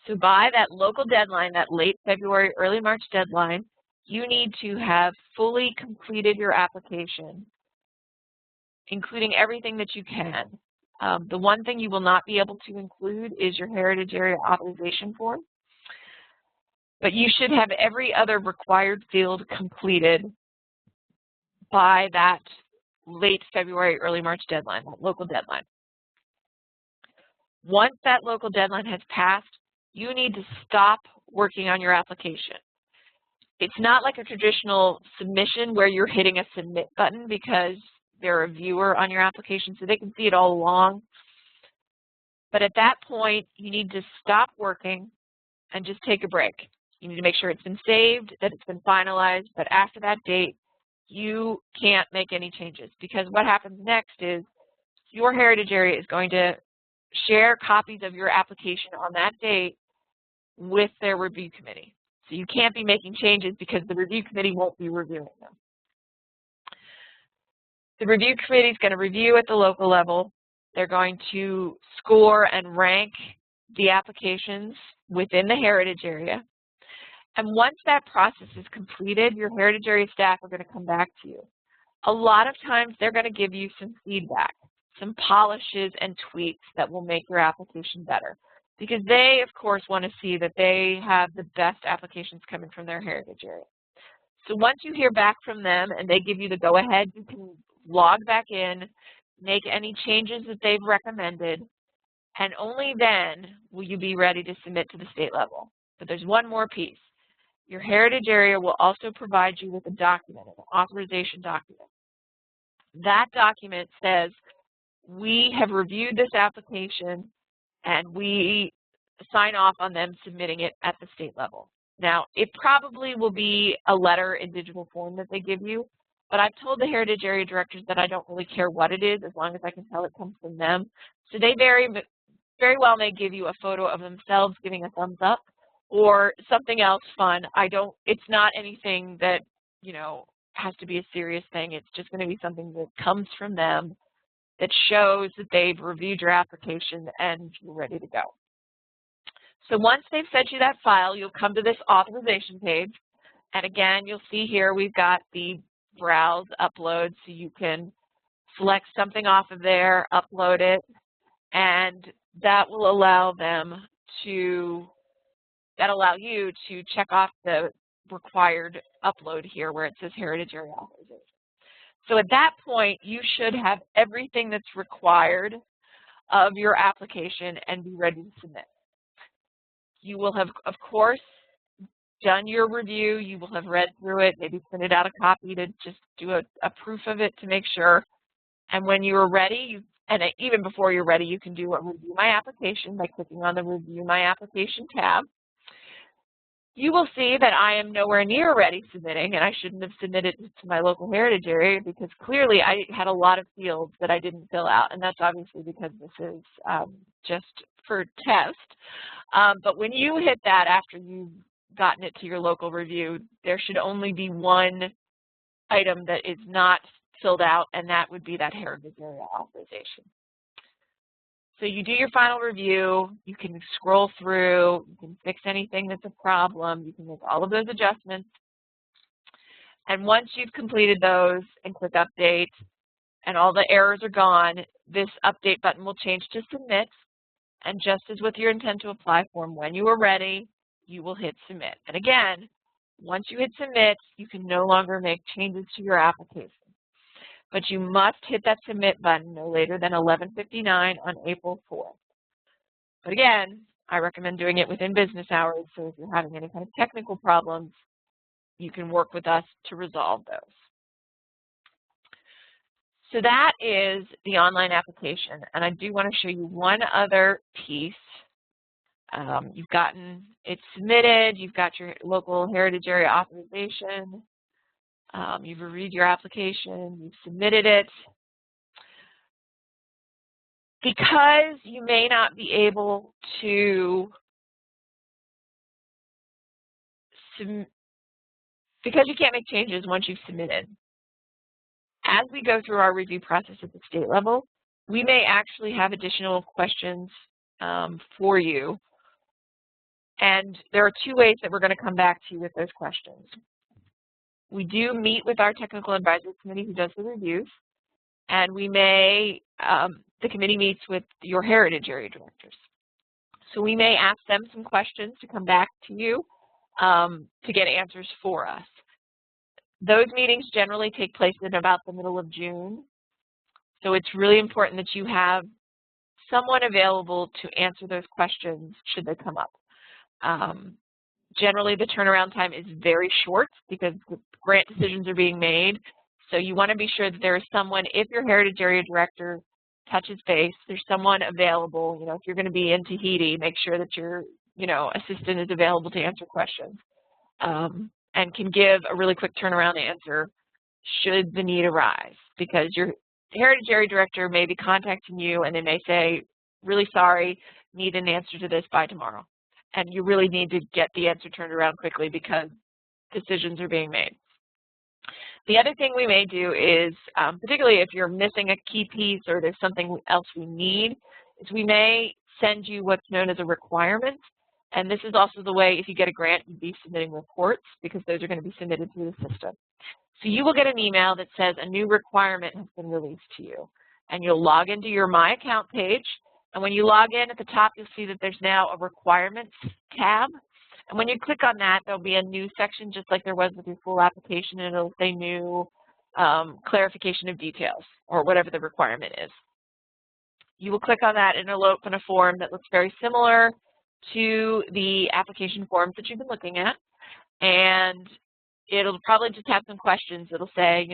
So by that local deadline, that late February, early March deadline, you need to have fully completed your application, including everything that you can. The one thing you will not be able to include is your Heritage Area authorization form. But you should have every other required field completed by that late February, early March deadline, that local deadline. Once that local deadline has passed, you need to stop working on your application. It's not like a traditional submission where you're hitting a submit button because they're a viewer on your application, so they can see it all along. But at that point, you need to stop working and just take a break. You need to make sure it's been saved, that it's been finalized, but after that date, you can't make any changes because what happens next is your Heritage Area is going to share copies of your application on that date with their review committee. So you can't be making changes because the review committee won't be reviewing them. The review committee is going to review at the local level. They're going to score and rank the applications within the Heritage Area. And once that process is completed, your Heritage Area staff are going to come back to you. A lot of times they're going to give you some feedback, some polishes and tweaks that will make your application better. Because they, of course, want to see that they have the best applications coming from their Heritage Area. So once you hear back from them and they give you the go-ahead, you can log back in, make any changes that they've recommended, and only then will you be ready to submit to the state level. But there's one more piece. Your Heritage Area will also provide you with a document, an authorization document. That document says, we have reviewed this application and we sign off on them submitting it at the state level. Now, it probably will be a letter in digital form that they give you, but I've told the Heritage Area directors that I don't really care what it is as long as I can tell it comes from them. So they very well may give you a photo of themselves giving a thumbs up or something else fun. It's not anything that, has to be a serious thing. It's just going to be something that comes from them that shows that they've reviewed your application and you're ready to go. So once they've sent you that file, you'll come to this authorization page. And again, you'll see here we've got the browse upload, so you can select something off of there, upload it, and that will allow them that allow you to check off the required upload here where it says heritage area authorization. So at that point, you should have everything that's required of your application and be ready to submit. You will have, of course, done your review. You will have read through it, maybe printed out a copy to just do a proof of it to make sure. And when you are ready, and even before you're ready, you can do a review my application by clicking on the Review My Application tab. You will see that I am nowhere near ready submitting, and I shouldn't have submitted to my local heritage area because clearly I had a lot of fields that I didn't fill out, and that's obviously because this is just for test. But when you hit that after you've gotten it to your local review, there should only be one item that is not filled out, and that would be that heritage area authorization. So you do your final review, you can scroll through, you can fix anything that's a problem, you can make all of those adjustments. And once you've completed those and click Update and all the errors are gone, this Update button will change to Submit. And just as with your Intent to Apply form, when you are ready, you will hit Submit. And again, once you hit Submit, you can no longer make changes to your application. But you must hit that Submit button no later than 11:59 on April 4th. But again, I recommend doing it within business hours, so if you're having any kind of technical problems, you can work with us to resolve those. So that is the online application, and I do want to show you one other piece. You've gotten it submitted, you've got your local heritage area authorization, you've reviewed your application, you've submitted it. Because you may not be able to, because you can't make changes once you've submitted, as we go through our review process at the state level, we may actually have additional questions for you. And there are two ways that we're going to come back to you with those questions. We do meet with our technical advisory committee who does the reviews, and we may, the committee meets with your heritage area directors. So we may ask them some questions to come back to you to get answers for us. Those meetings generally take place in about the middle of June. So it's really important that you have someone available to answer those questions should they come up. Generally, the turnaround time is very short because grant decisions are being made. So you want to be sure that there is someone, if your heritage area director touches base, there's someone available. You know, if you're going to be in Tahiti, make sure that your, assistant is available to answer questions and can give a really quick turnaround answer should the need arise. Because your heritage area director may be contacting you and they may say, really sorry, need an answer to this by tomorrow. And you really need to get the answer turned around quickly because decisions are being made. The other thing we may do is, particularly if you're missing a key piece or there's something else we need, is we may send you what's known as a requirement. And this is also the way, if you get a grant, you'd be submitting reports because those are going to be submitted through the system. So you will get an email that says a new requirement has been released to you. And you'll log into your My Account page. And when you log in at the top, you'll see that there's now a Requirements tab. And when you click on that, there'll be a new section just like there was with your full application, and it'll say New Clarification of Details or whatever the requirement is. You will click on that and it'll open a form that looks very similar to the application forms that you've been looking at. And it'll probably just have some questions. It'll say,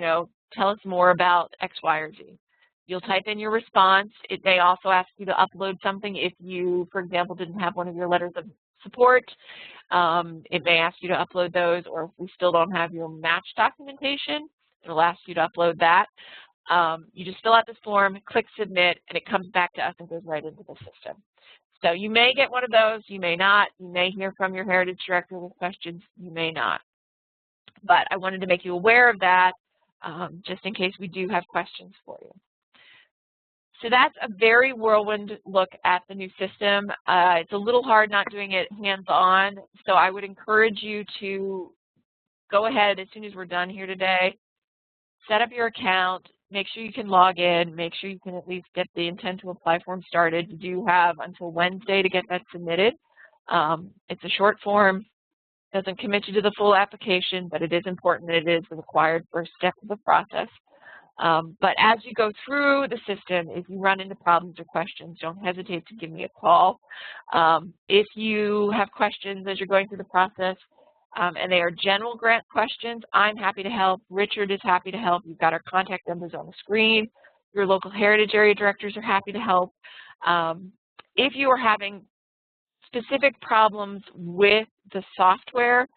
tell us more about X, Y, or Z. You'll type in your response. It may also ask you to upload something if you, for example, didn't have one of your letters of support. It may ask you to upload those, or if we still don't have your match documentation, it'll ask you to upload that. You just fill out this form, click Submit, and it comes back to us and goes right into the system. So you may get one of those, you may not. You may hear from your heritage director with questions, you may not. But I wanted to make you aware of that just in case we do have questions for you. So that's a very whirlwind look at the new system. It's a little hard not doing it hands-on, so I would encourage you to go ahead as soon as we're done here today, set up your account, make sure you can log in, make sure you can at least get the intent to apply form started. You do have until Wednesday to get that submitted. It's a short form, doesn't commit you to the full application, but it is important that it is the required first step of the process. But as you go through the system, if you run into problems or questions, don't hesitate to give me a call. If you have questions as you're going through the process, and they are general grant questions, I'm happy to help. Richard is happy to help. You've got our contact numbers on the screen. Your local heritage area directors are happy to help. If you are having specific problems with the software,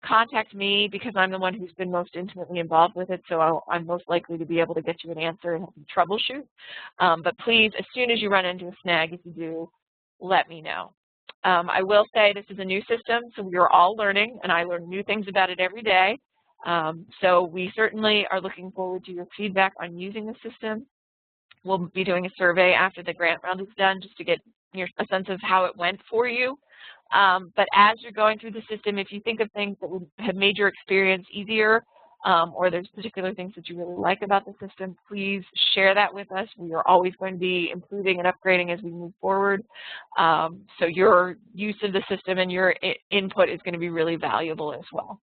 contact me because I'm the one who's been most intimately involved with it, so I'm most likely to be able to get you an answer and help you troubleshoot. But please, as soon as you run into a snag, if you do, let me know. I will say this is a new system, so we are all learning, and I learn new things about it every day. So we certainly are looking forward to your feedback on using the system. We'll be doing a survey after the grant round is done just to get a sense of how it went for you. But as you're going through the system, if you think of things that would have made your experience easier, or there's particular things that you really like about the system, please share that with us. We are always going to be improving and upgrading as we move forward. So your use of the system and your input is going to be really valuable as well.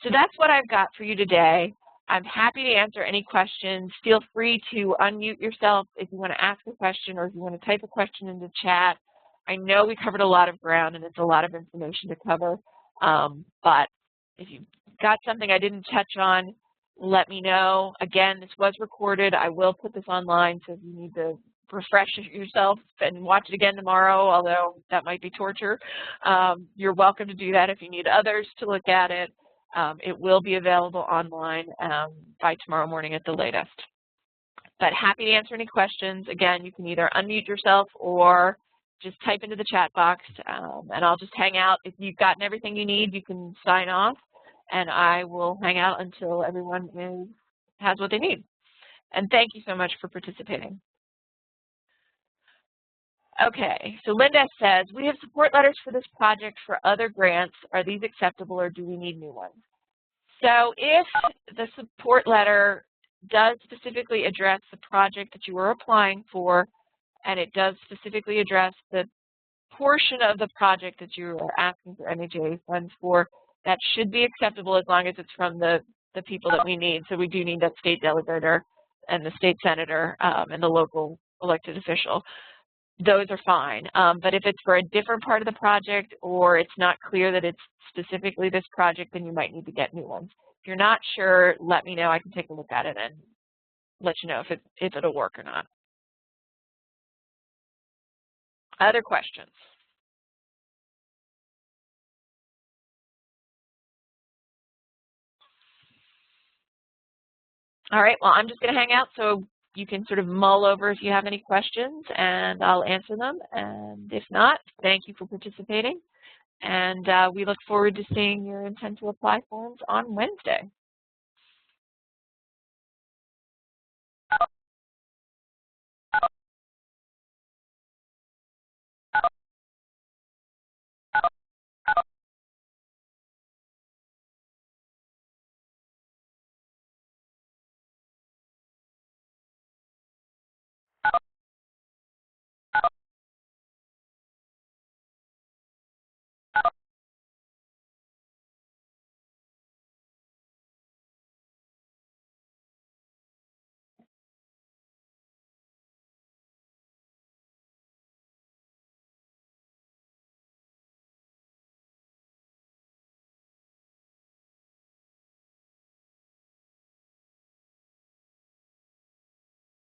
So that's what I've got for you today. I'm happy to answer any questions. Feel free to unmute yourself if you want to ask a question or if you want to type a question into chat. I know we covered a lot of ground and it's a lot of information to cover, but if you've got something I didn't touch on, let me know. Again, this was recorded. I will put this online, so if you need to refresh yourself and watch it again tomorrow, although that might be torture, you're welcome to do that if you need others to look at it. It will be available online by tomorrow morning at the latest. But happy to answer any questions. Again, you can either unmute yourself or just type into the chat box, and I'll just hang out. If you've gotten everything you need, you can sign off, and I will hang out until everyone has what they need. And thank you so much for participating. Okay, so Linda says, we have support letters for this project for other grants. Are these acceptable or do we need new ones? So if the support letter does specifically address the project that you were applying for, and it does specifically address the portion of the project that you are asking for MHAA funds for, that should be acceptable as long as it's from the people that we need. So we do need that state delegate and the state senator and the local elected official. Those are fine. But if it's for a different part of the project or it's not clear that it's specifically this project, then you might need to get new ones. If you're not sure, let me know. I can take a look at it and let you know if it'll work or not. Other questions? All right, well, I'm just going to hang out so you can sort of mull over if you have any questions, and I'll answer them. And if not, thank you for participating. And we look forward to seeing your intent to apply forms on Wednesday.